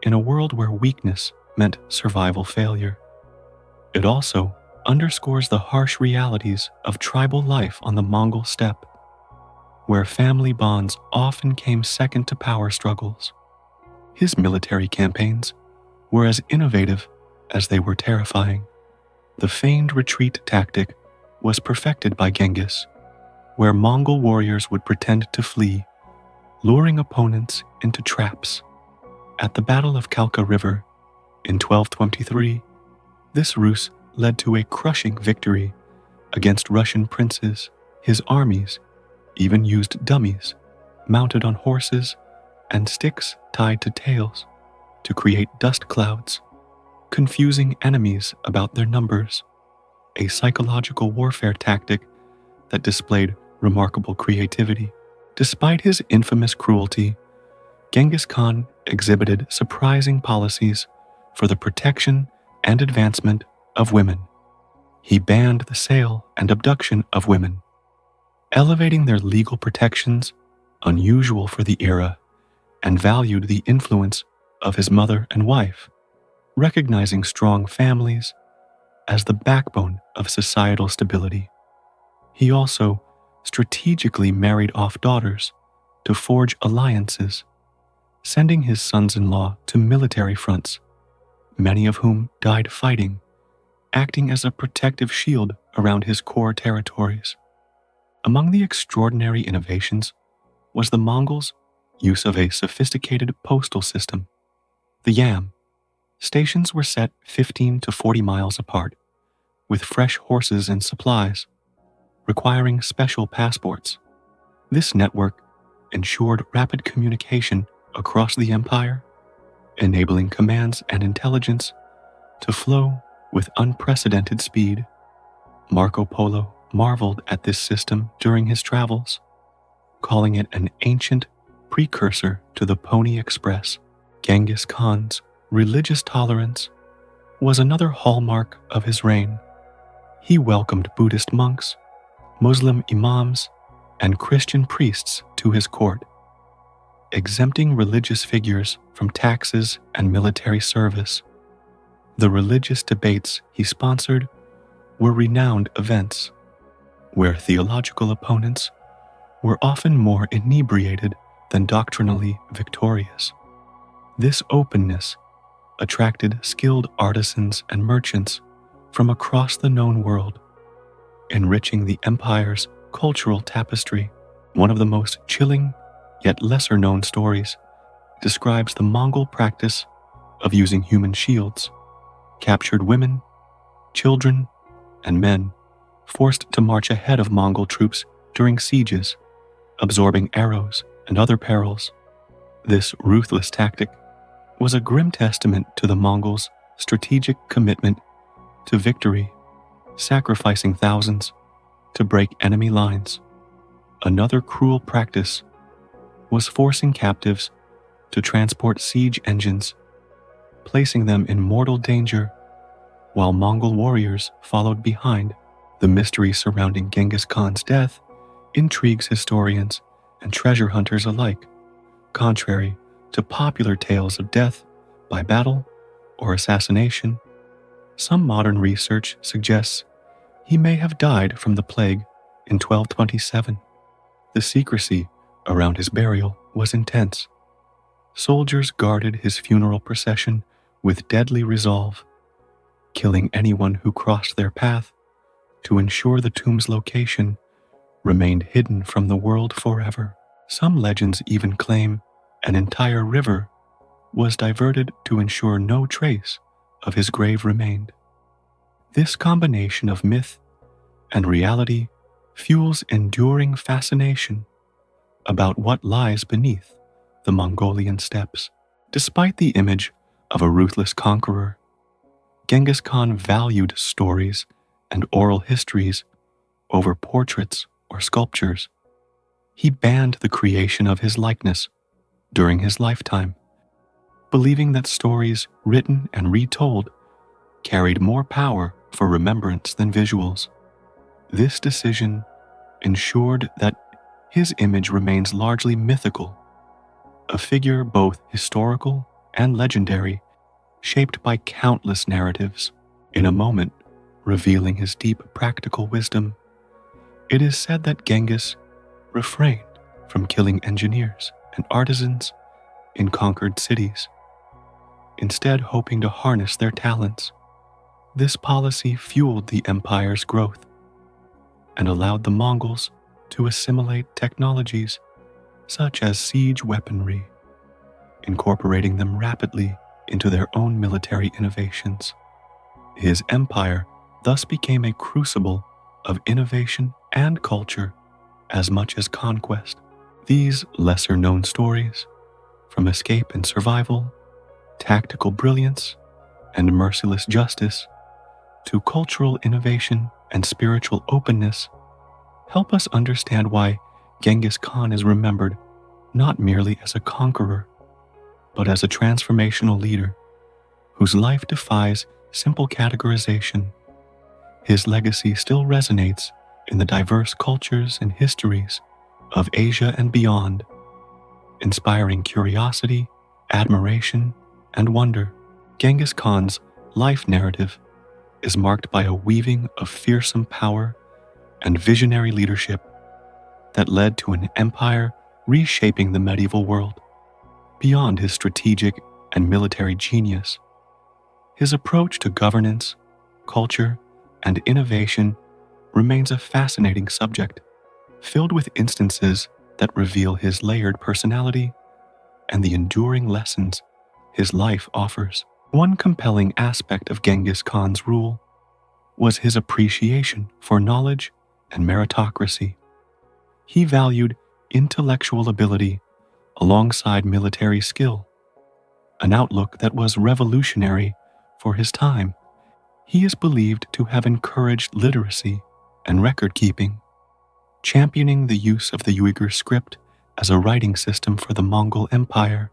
in a world where weakness meant survival failure. It also underscores the harsh realities of tribal life on the Mongol steppe, where family bonds often came second to power struggles. His military campaigns were as innovative as they were terrifying. The feigned retreat tactic was perfected by Genghis, where Mongol warriors would pretend to flee, luring opponents into traps. At the Battle of Kalka River in 1223, this ruse led to a crushing victory against Russian princes. His armies even used dummies mounted on horses and sticks tied to tails to create dust clouds, confusing enemies about their numbers, a psychological warfare tactic that displayed remarkable creativity. Despite his infamous cruelty, Genghis Khan exhibited surprising policies for the protection and advancement of women. He banned the sale and abduction of women, elevating their legal protections, unusual for the era, and valued the influence of his mother and wife, recognizing strong families as the backbone of societal stability. He also strategically married off daughters to forge alliances, sending his sons-in-law to military fronts, many of whom died fighting, acting as a protective shield around his core territories. Among the extraordinary innovations was the Mongols' use of a sophisticated postal system. The Yam stations were set 15 to 40 miles apart, with fresh horses and supplies, requiring special passports. This network ensured rapid communication across the empire, enabling commands and intelligence to flow with unprecedented speed. Marco Polo marveled at this system during his travels, calling it an ancient precursor to the Pony Express. Genghis Khan's religious tolerance was another hallmark of his reign. He welcomed Buddhist monks, Muslim imams, and Christian priests to his court, exempting religious figures from taxes and military service. The religious debates he sponsored were renowned events, where theological opponents were often more inebriated than doctrinally victorious. This openness attracted skilled artisans and merchants from across the known world, enriching the empire's cultural tapestry. One of the most chilling yet lesser-known stories describes the Mongol practice of using human shields. Captured women, children, and men forced to march ahead of Mongol troops during sieges, absorbing arrows and other perils. This ruthless tactic was a grim testament to the Mongols' strategic commitment to victory, sacrificing thousands to break enemy lines. Another cruel practice was forcing captives to transport siege engines, placing them in mortal danger while Mongol warriors followed behind. The mystery surrounding Genghis Khan's death intrigues historians and treasure hunters alike. Contrary to popular tales of death by battle or assassination, some modern research suggests he may have died from the plague in 1227. The secrecy around his burial was intense. Soldiers guarded his funeral procession with deadly resolve, killing anyone who crossed their path to ensure the tomb's location remained hidden from the world forever. Some legends even claim an entire river was diverted to ensure no trace of his grave remained. This combination of myth and reality fuels enduring fascination about what lies beneath the Mongolian steppes. Despite the image of a ruthless conqueror, Genghis Khan valued stories and oral histories over portraits or sculptures. He banned the creation of his likeness during his lifetime, believing that stories written and retold carried more power for remembrance than visuals. This decision ensured that his image remains largely mythical, a figure both historical and legendary, shaped by countless narratives. In a moment revealing his deep practical wisdom, it is said that Genghis refrained from killing engineers and artisans in conquered cities, instead hoping to harness their talents. This policy fueled the empire's growth and allowed the Mongols to assimilate technologies such as siege weaponry, incorporating them rapidly into their own military innovations. His empire thus became a crucible of innovation and culture as much as conquest. These lesser-known stories, from escape and survival, tactical brilliance, and merciless justice, to cultural innovation and spiritual openness, help us understand why Genghis Khan is remembered not merely as a conqueror, but as a transformational leader whose life defies simple categorization. His legacy still resonates in the diverse cultures and histories of Asia and beyond, inspiring curiosity, admiration, and wonder. Genghis Khan's life narrative is marked by a weaving of fearsome power and visionary leadership that led to an empire reshaping the medieval world. Beyond his strategic and military genius, his approach to governance, culture, and innovation remains a fascinating subject, filled with instances that reveal his layered personality and the enduring lessons his life offers. One compelling aspect of Genghis Khan's rule was his appreciation for knowledge and meritocracy. He valued intellectual ability alongside military skill, an outlook that was revolutionary for his time. He is believed to have encouraged literacy and record-keeping, championing the use of the Uyghur script as a writing system for the Mongol Empire,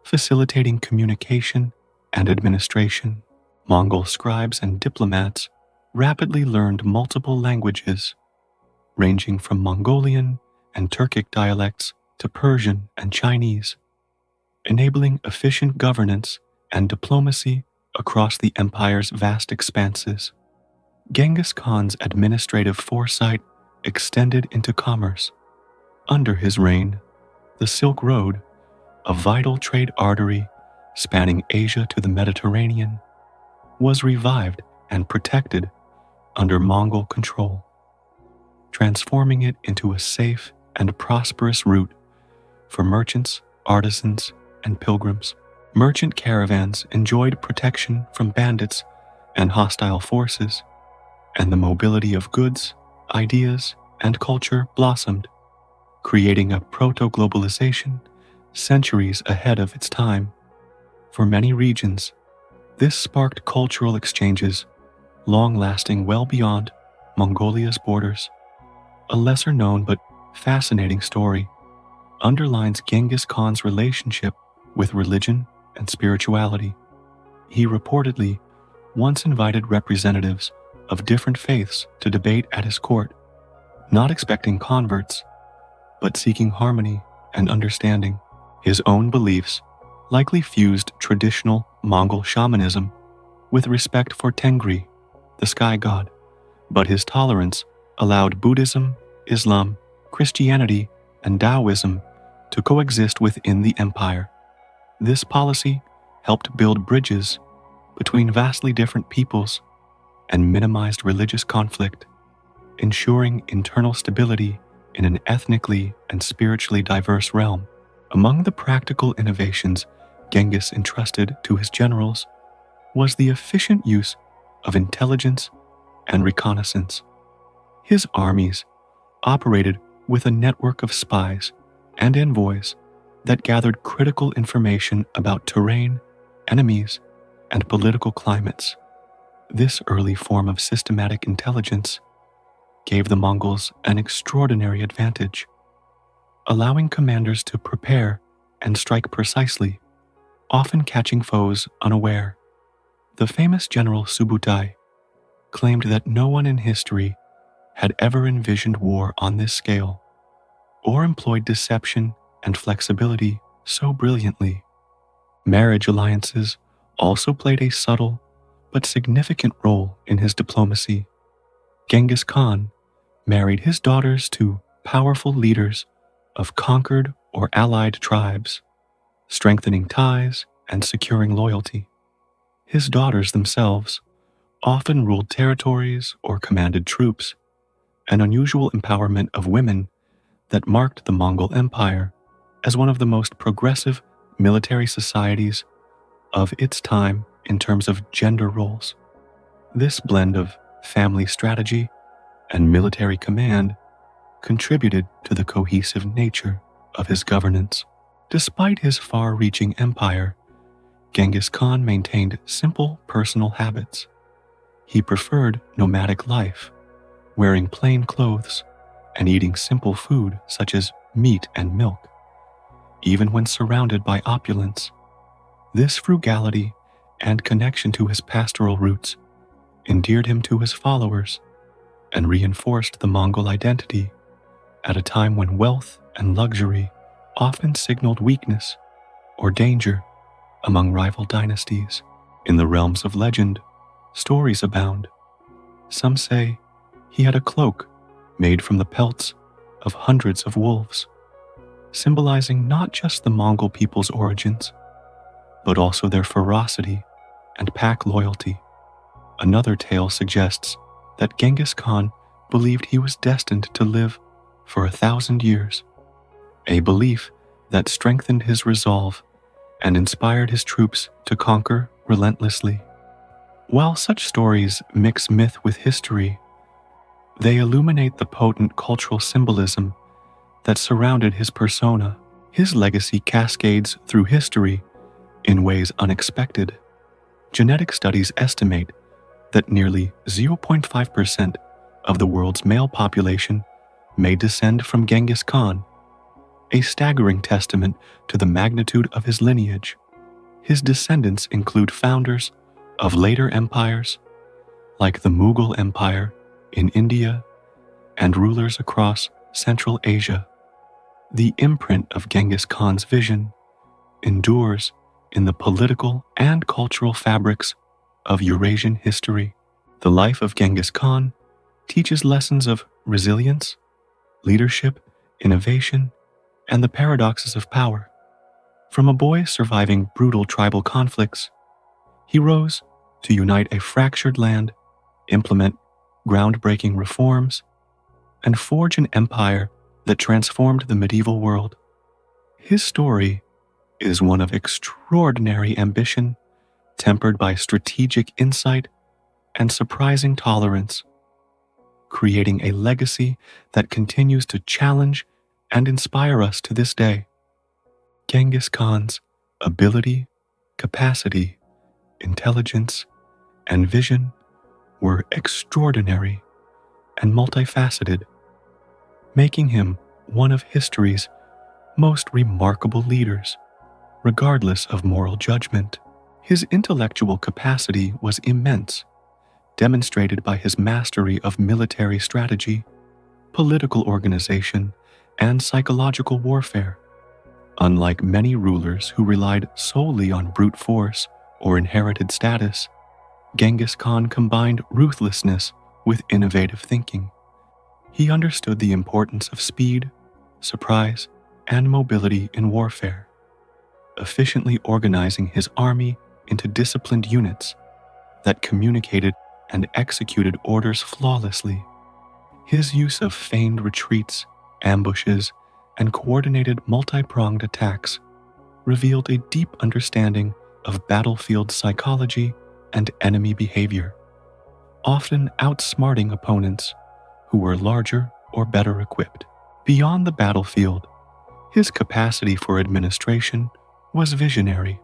facilitating communication and administration. Mongol scribes and diplomats rapidly learned multiple languages, ranging from Mongolian and Turkic dialects to Persian and Chinese, enabling efficient governance and diplomacy across the empire's vast expanses. Genghis Khan's administrative foresight extended into commerce. Under his reign, the Silk Road, a vital trade artery spanning Asia to the Mediterranean, was revived and protected under Mongol control, transforming it into a safe and prosperous route for merchants, artisans, and pilgrims. Merchant caravans enjoyed protection from bandits and hostile forces, and the mobility of goods, ideas, and culture blossomed, creating a proto-globalization centuries ahead of its time. For many regions, this sparked cultural exchanges long-lasting well beyond Mongolia's borders. A lesser-known but fascinating story underlines Genghis Khan's relationship with religion and spirituality. He reportedly once invited representatives of different faiths to debate at his court, not expecting converts, but seeking harmony and understanding. His own beliefs likely fused traditional Mongol shamanism with respect for Tengri, the sky god, but his tolerance allowed Buddhism, Islam, Christianity, and Taoism to coexist within the empire. This policy helped build bridges between vastly different peoples and minimized religious conflict, ensuring internal stability in an ethnically and spiritually diverse realm. Among the practical innovations Genghis entrusted to his generals was the efficient use of intelligence and reconnaissance. His armies operated with a network of spies and envoys that gathered critical information about terrain, enemies, and political climates. This early form of systematic intelligence gave the Mongols an extraordinary advantage, allowing commanders to prepare and strike precisely, often catching foes unaware. The famous general Subutai claimed that no one in history had ever envisioned war on this scale, or employed deception and flexibility so brilliantly. Marriage alliances also played a subtle but significant role in his diplomacy. Genghis Khan married his daughters to powerful leaders of conquered or allied tribes, strengthening ties and securing loyalty. His daughters themselves often ruled territories or commanded troops, an unusual empowerment of women that marked the Mongol Empire as one of the most progressive military societies of its time in terms of gender roles. This blend of family strategy and military command contributed to the cohesive nature of his governance. Despite his far-reaching empire, Genghis Khan maintained simple personal habits. He preferred nomadic life, wearing plain clothes and eating simple food such as meat and milk, even when surrounded by opulence. This frugality and connection to his pastoral roots endeared him to his followers and reinforced the Mongol identity at a time when wealth and luxury often signaled weakness or danger among rival dynasties. In the realms of legend, stories abound. Some say he had a cloak made from the pelts of hundreds of wolves, symbolizing not just the Mongol people's origins, but also their ferocity and pack loyalty. Another tale suggests that Genghis Khan believed he was destined to live for 1,000 years, a belief that strengthened his resolve and inspired his troops to conquer relentlessly. While such stories mix myth with history, they illuminate the potent cultural symbolism that surrounded his persona. His legacy cascades through history in ways unexpected. Genetic studies estimate that nearly 0.5% of the world's male population may descend from Genghis Khan, a staggering testament to the magnitude of his lineage. His descendants include founders of later empires, like the Mughal Empire in India, and rulers across Central Asia. The imprint of Genghis Khan's vision endures in the political and cultural fabrics of Eurasian history. The life of Genghis Khan teaches lessons of resilience, leadership, innovation, and the paradoxes of power. From a boy surviving brutal tribal conflicts, he rose to unite a fractured land, implement groundbreaking reforms, and forge an empire that transformed the medieval world. His story is one of extraordinary ambition, tempered by strategic insight and surprising tolerance, creating a legacy that continues to challenge and inspire us to this day. Genghis Khan's ability, capacity, intelligence, and vision were extraordinary, and multifaceted, making him one of history's most remarkable leaders, regardless of moral judgment. His intellectual capacity was immense, demonstrated by his mastery of military strategy, political organization, and psychological warfare. Unlike many rulers who relied solely on brute force or inherited status, Genghis Khan combined ruthlessness with innovative thinking. He understood the importance of speed, surprise, and mobility in warfare, efficiently organizing his army into disciplined units that communicated and executed orders flawlessly. His use of feigned retreats, ambushes, and coordinated multi-pronged attacks revealed a deep understanding of battlefield psychology and enemy behavior, often outsmarting opponents who were larger or better equipped. Beyond the battlefield, his capacity for administration was visionary.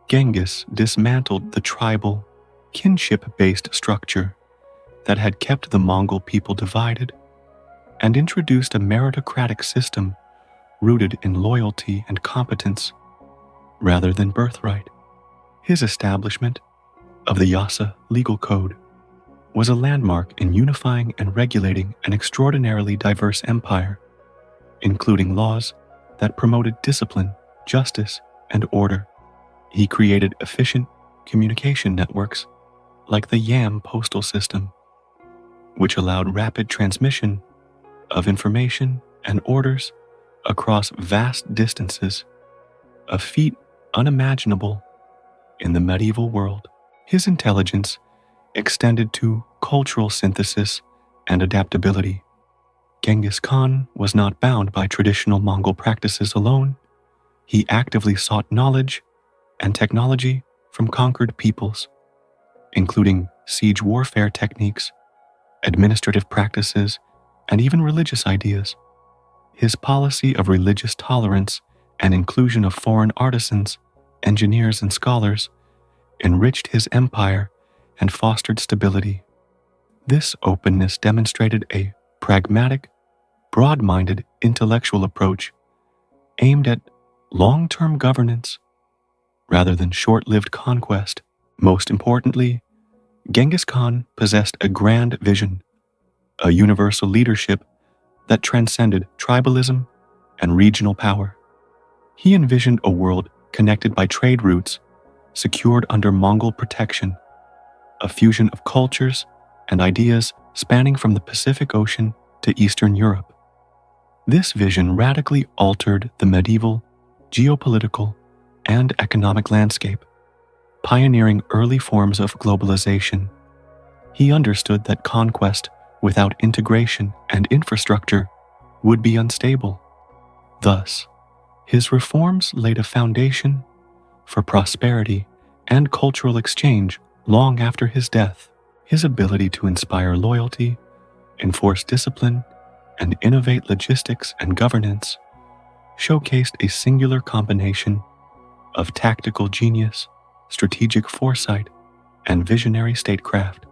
Genghis dismantled the tribal, kinship-based structure that had kept the Mongol people divided and introduced a meritocratic system rooted in loyalty and competence rather than birthright. His establishment of the Yasa legal code was a landmark in unifying and regulating an extraordinarily diverse empire, including laws that promoted discipline, justice, and order. He created efficient communication networks like the Yam postal system, which allowed rapid transmission of information and orders across vast distances, a feat unimaginable in the medieval world. His intelligence extended to cultural synthesis and adaptability. Genghis Khan was not bound by traditional Mongol practices alone. He actively sought knowledge and technology from conquered peoples, including siege warfare techniques, administrative practices, and even religious ideas. His policy of religious tolerance and inclusion of foreign artisans, engineers, and scholars enriched his empire and fostered stability. This openness demonstrated a pragmatic, broad-minded intellectual approach aimed at long-term governance rather than short-lived conquest. Most importantly, Genghis Khan possessed a grand vision, a universal leadership that transcended tribalism and regional power. He envisioned a world connected by trade routes, secured under Mongol protection, a fusion of cultures and ideas spanning from the Pacific Ocean to Eastern Europe. This vision radically altered the medieval, geopolitical, and economic landscape, pioneering early forms of globalization. He understood that conquest without integration and infrastructure would be unstable. Thus, his reforms laid a foundation for prosperity and cultural exchange long after his death. His ability to inspire loyalty, enforce discipline, and innovate logistics and governance showcased a singular combination of tactical genius, strategic foresight, and visionary statecraft.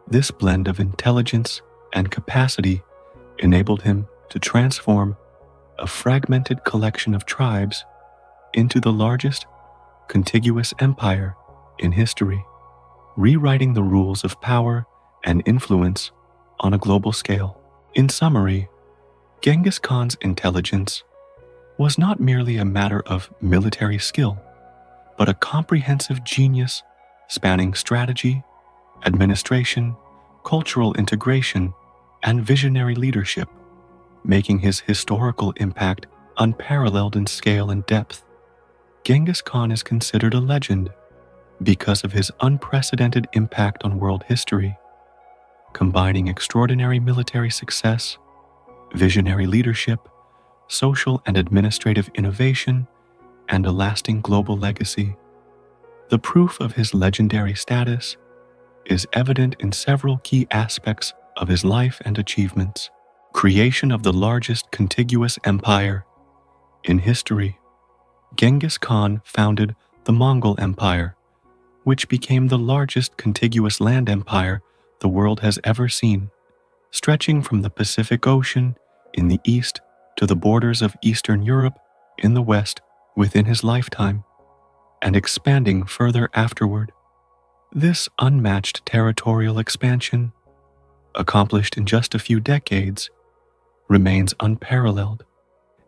This blend of intelligence and capacity enabled him to transform a fragmented collection of tribes into the largest contiguous empire in history, rewriting the rules of power and influence on a global scale. In summary, Genghis Khan's intelligence was not merely a matter of military skill, but a comprehensive genius spanning strategy, administration, cultural integration, and visionary leadership, making his historical impact unparalleled in scale and depth. Genghis Khan is considered a legend because of his unprecedented impact on world history, combining extraordinary military success, visionary leadership, social and administrative innovation, and a lasting global legacy. The proof of his legendary status is evident in several key aspects of his life and achievements. Creation of the largest contiguous empire in history. Genghis Khan founded the Mongol Empire, which became the largest contiguous land empire the world has ever seen, stretching from the Pacific Ocean in the east to the borders of Eastern Europe in the west within his lifetime, and expanding further afterward. This unmatched territorial expansion, accomplished in just a few decades, remains unparalleled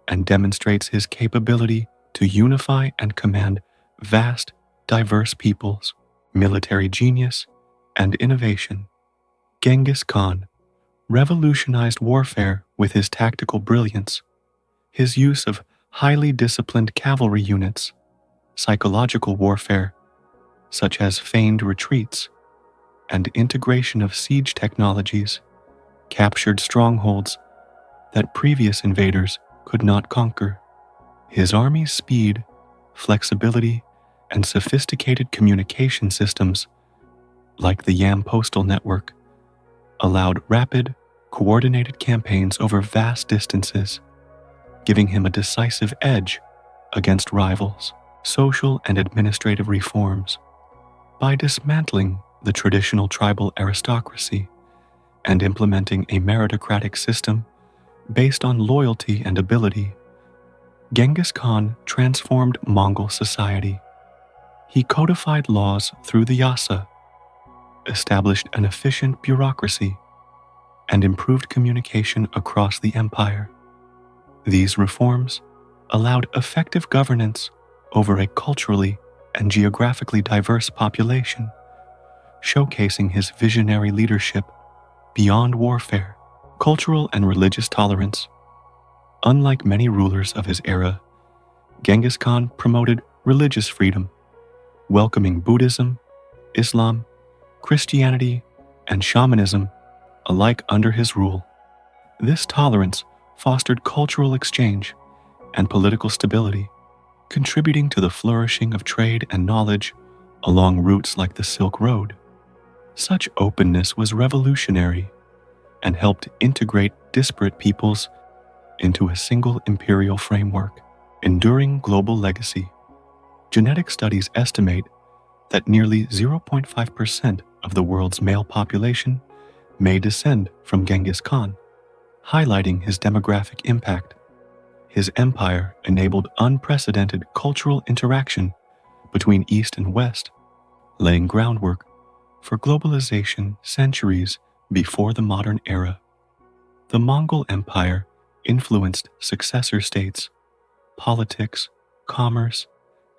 and demonstrates his capability to unify and command vast, diverse peoples, military genius, and innovation. Genghis Khan revolutionized warfare with his tactical brilliance, his use of highly disciplined cavalry units, psychological warfare, such as feigned retreats, and integration of siege technologies, captured strongholds that previous invaders could not conquer. His army's speed, flexibility, and sophisticated communication systems, like the Yam postal network, allowed rapid, coordinated campaigns over vast distances, giving him a decisive edge against rivals. Social and administrative reforms. By dismantling the traditional tribal aristocracy and implementing a meritocratic system based on loyalty and ability, Genghis Khan transformed Mongol society. He codified laws through the Yasa, established an efficient bureaucracy, and improved communication across the empire. These reforms allowed effective governance over a culturally and geographically diverse population, showcasing his visionary leadership beyond warfare, cultural and religious tolerance. Unlike many rulers of his era, Genghis Khan promoted religious freedom, welcoming Buddhism, Islam, Christianity, and shamanism alike under his rule. This tolerance fostered cultural exchange and political stability, contributing to the flourishing of trade and knowledge along routes like the Silk Road. Such openness was revolutionary and helped integrate disparate peoples into a single imperial framework. Enduring global legacy. Genetic studies estimate that nearly 0.5% of the world's male population may descend from Genghis Khan, highlighting his demographic impact. His empire enabled unprecedented cultural interaction between East and West, laying groundwork for globalization centuries before the modern era. The Mongol Empire influenced successor states, politics, commerce,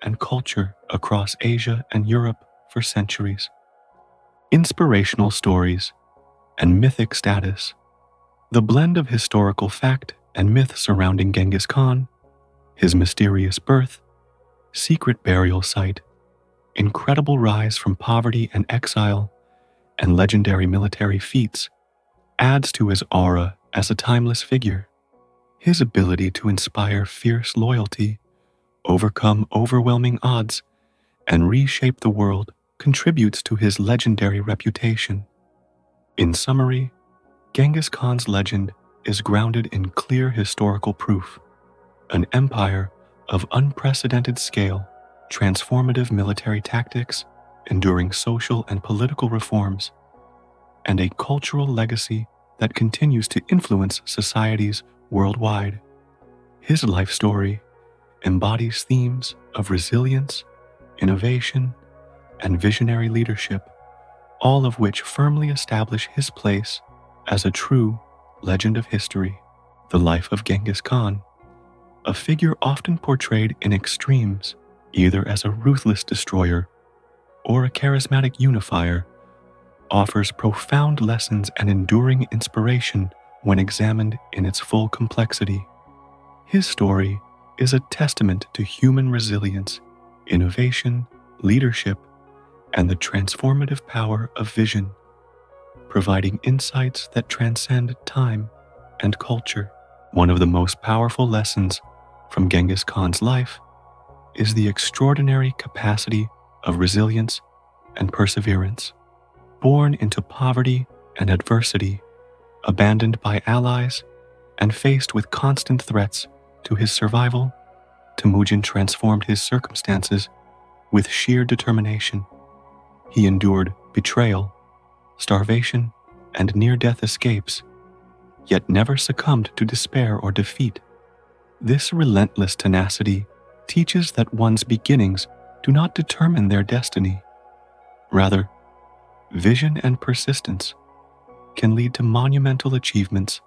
and culture across Asia and Europe for centuries. Inspirational stories and mythic status. The blend of historical fact and myth surrounding Genghis Khan, his mysterious birth, secret burial site, incredible rise from poverty and exile, and legendary military feats adds to his aura as a timeless figure. His ability to inspire fierce loyalty, overcome overwhelming odds, and reshape the world contributes to his legendary reputation. In summary, Genghis Khan's legend is grounded in clear historical proof, an empire of unprecedented scale, transformative military tactics, enduring social and political reforms, and a cultural legacy that continues to influence societies worldwide. His life story embodies themes of resilience, innovation, and visionary leadership, all of which firmly establish his place as a true legend of history. The life of Genghis Khan, a figure often portrayed in extremes, either as a ruthless destroyer or a charismatic unifier, offers profound lessons and enduring inspiration when examined in its full complexity. His story is a testament to human resilience, innovation, leadership, and the transformative power of vision, providing insights that transcend time and culture. One of the most powerful lessons from Genghis Khan's life is the extraordinary capacity of resilience and perseverance. Born into poverty and adversity, abandoned by allies, and faced with constant threats to his survival, Temüjin transformed his circumstances with sheer determination. He endured betrayal, starvation, and near-death escapes, yet never succumbed to despair or defeat. This relentless tenacity teaches that one's beginnings do not determine their destiny. Rather, vision and persistence can lead to monumental achievements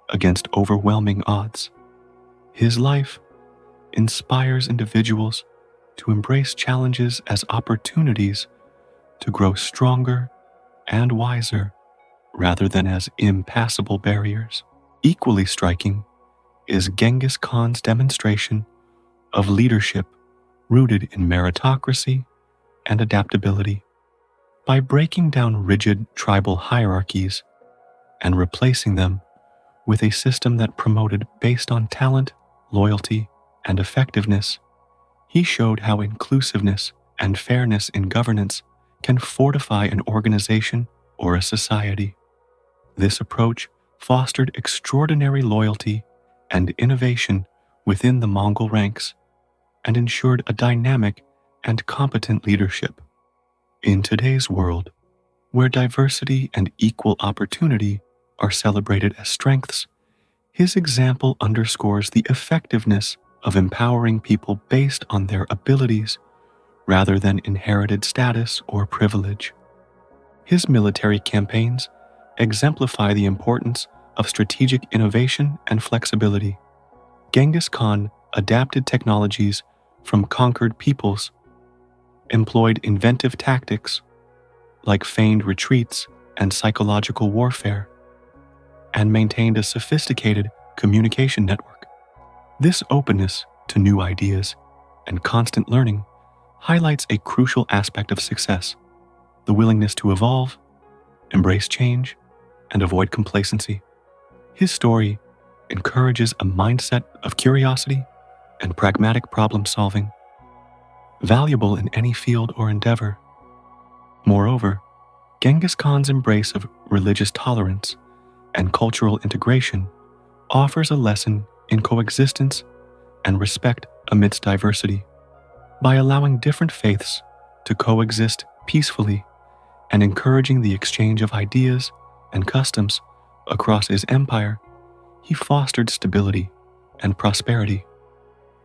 against overwhelming odds. His life inspires individuals to embrace challenges as opportunities to grow stronger and wiser rather than as impassable barriers. Equally striking is Genghis Khan's demonstration of leadership rooted in meritocracy and adaptability. By breaking down rigid tribal hierarchies and replacing them with a system that promoted based on talent, loyalty, and effectiveness, he showed how inclusiveness and fairness in governance can fortify an organization or a society. This approach fostered extraordinary loyalty and innovation within the Mongol ranks and ensured a dynamic and competent leadership. In today's world, where diversity and equal opportunity are celebrated as strengths, his example underscores the effectiveness of empowering people based on their abilities rather than inherited status or privilege. His military campaigns exemplify the importance of strategic innovation and flexibility. Genghis Khan adapted technologies from conquered peoples, employed inventive tactics like feigned retreats and psychological warfare, and maintained a sophisticated communication network. This openness to new ideas and constant learning highlights a crucial aspect of success: the willingness to evolve, embrace change, and avoid complacency. His story encourages a mindset of curiosity and pragmatic problem solving, valuable in any field or endeavor. Moreover, Genghis Khan's embrace of religious tolerance and cultural integration offers a lesson in coexistence and respect amidst diversity. By allowing different faiths to coexist peacefully and encouraging the exchange of ideas and customs across his empire, he fostered stability and prosperity.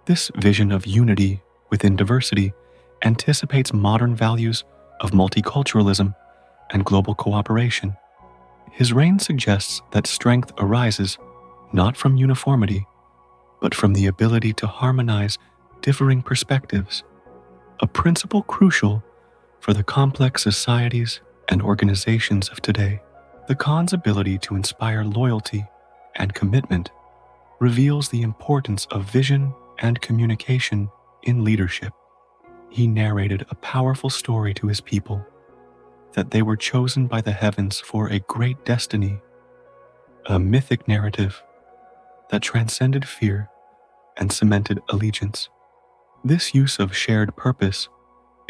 This vision of unity within diversity anticipates modern values of multiculturalism and global cooperation. His reign suggests that strength arises not from uniformity, but from the ability to harmonize differing perspectives, a principle crucial for the complex societies and organizations of today. The Khan's ability to inspire loyalty and commitment reveals the importance of vision and communication in leadership. He narrated a powerful story to his people, that they were chosen by the heavens for a great destiny, a mythic narrative that transcended fear and cemented allegiance. This use of shared purpose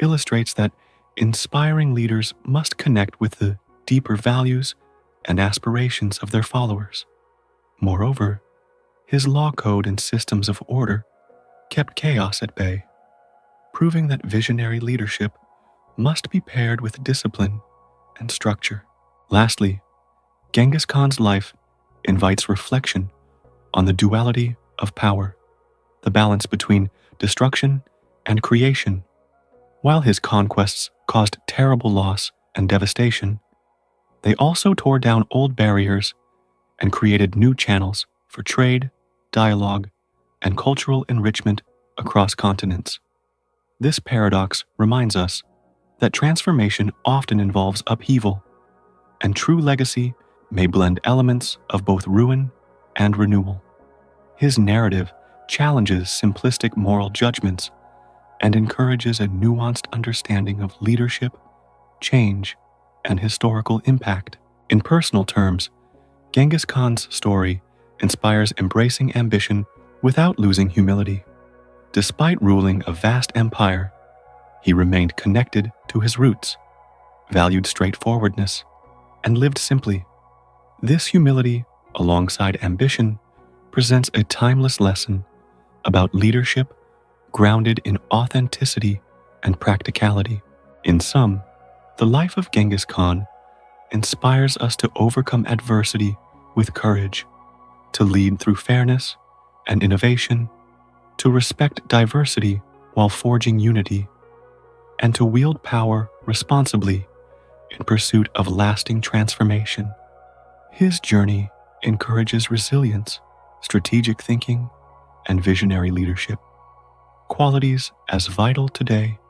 illustrates that inspiring leaders must connect with the deeper values and aspirations of their followers. Moreover, his law code and systems of order kept chaos at bay, proving that visionary leadership must be paired with discipline and structure. Lastly, Genghis Khan's life invites reflection on the duality of power, the balance between destruction and creation. While his conquests caused terrible loss and devastation, they also tore down old barriers and created new channels for trade, dialogue, and cultural enrichment across continents. This paradox reminds us that transformation often involves upheaval, and true legacy may blend elements of both ruin and renewal. His narrative challenges simplistic moral judgments and encourages a nuanced understanding of leadership, change, and historical impact. In personal terms, Genghis Khan's story inspires embracing ambition without losing humility. Despite ruling a vast empire, he remained connected to his roots, valued straightforwardness, and lived simply. This humility, alongside ambition, presents a timeless lesson about leadership grounded in authenticity and practicality. In sum, the life of Genghis Khan inspires us to overcome adversity with courage, to lead through fairness and innovation, to respect diversity while forging unity, and to wield power responsibly in pursuit of lasting transformation. His journey encourages resilience, strategic thinking, and visionary leadership, qualities as vital today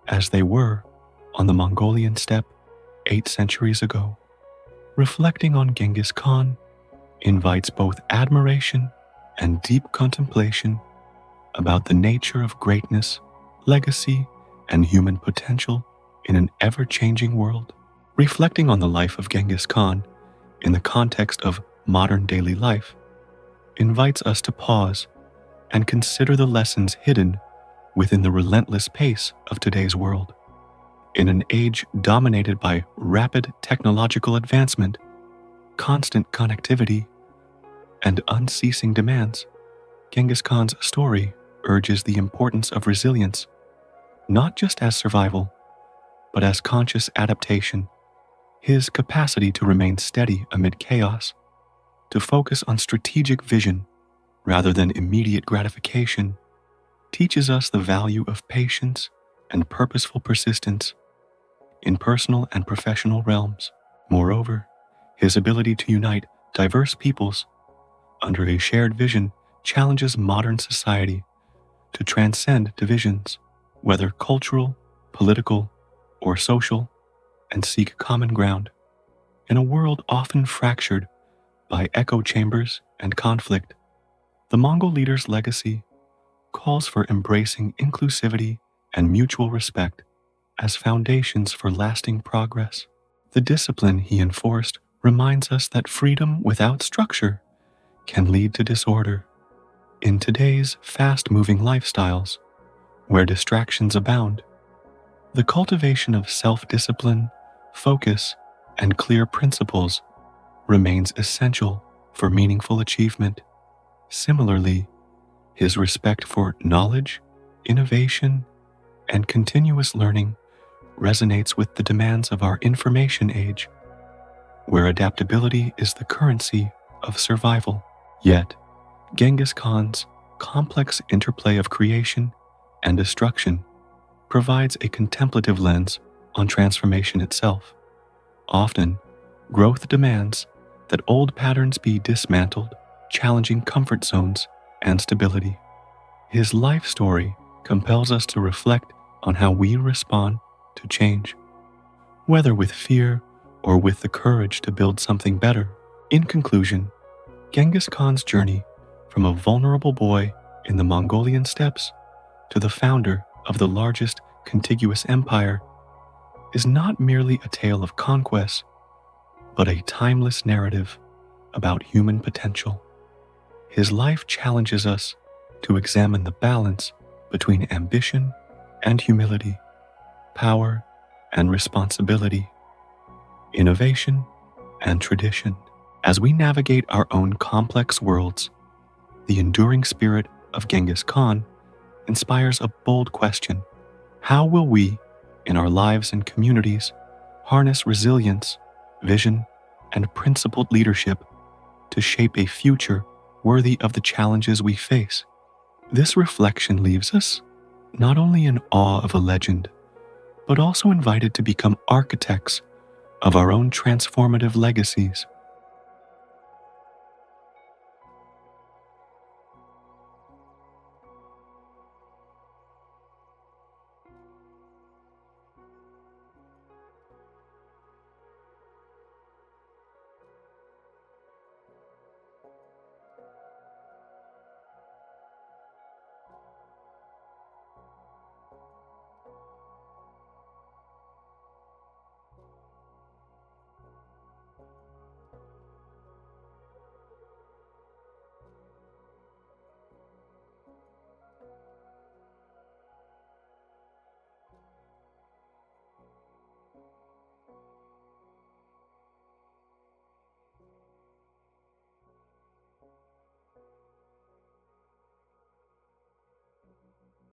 as they were on the Mongolian steppe 8 centuries ago. Reflecting on Genghis Khan invites both admiration and deep contemplation about the nature of greatness, legacy, and human potential in an ever-changing world. Reflecting on the life of Genghis Khan in the context of modern daily life invites us to pause and consider the lessons hidden within the relentless pace of today's world. In an age dominated by rapid technological advancement, constant connectivity, and unceasing demands, Genghis Khan's story urges the importance of resilience, not just as survival, but as conscious adaptation. His capacity to remain steady amid chaos, to focus on strategic vision rather than immediate gratification, teaches us the value of patience and purposeful persistence in personal and professional realms. Moreover, his ability to unite diverse peoples under a shared vision challenges modern society to transcend divisions, whether cultural, political, or social, and seek common ground. In a world often fractured by echo chambers and conflict, the Mongol leader's legacy calls for embracing inclusivity and mutual respect as foundations for lasting progress. The discipline he enforced reminds us that freedom without structure can lead to disorder. In today's fast-moving lifestyles, where distractions abound, the cultivation of self-discipline, focus, and clear principles remains essential for meaningful achievement. Similarly, his respect for knowledge, innovation, and continuous learning resonates with the demands of our information age, where adaptability is the currency of survival. Yet, Genghis Khan's complex interplay of creation and destruction provides a contemplative lens on transformation itself. Often, growth demands that old patterns be dismantled, challenging comfort zones and stability. His life story compels us to reflect on how we respond to change, whether with fear or with the courage to build something better. In conclusion, Genghis Khan's journey from a vulnerable boy in the Mongolian steppes to the founder of the largest contiguous empire is not merely a tale of conquest, but a timeless narrative about human potential. His life challenges us to examine the balance between ambition and humility, power and responsibility, innovation and tradition. As we navigate our own complex worlds, the enduring spirit of Genghis Khan inspires a bold question. How will we, in our lives and communities, harness resilience, vision, and principled leadership to shape a future worthy of the challenges we face? This reflection leaves us not only in awe of a legend, but also invited to become architects of our own transformative legacies.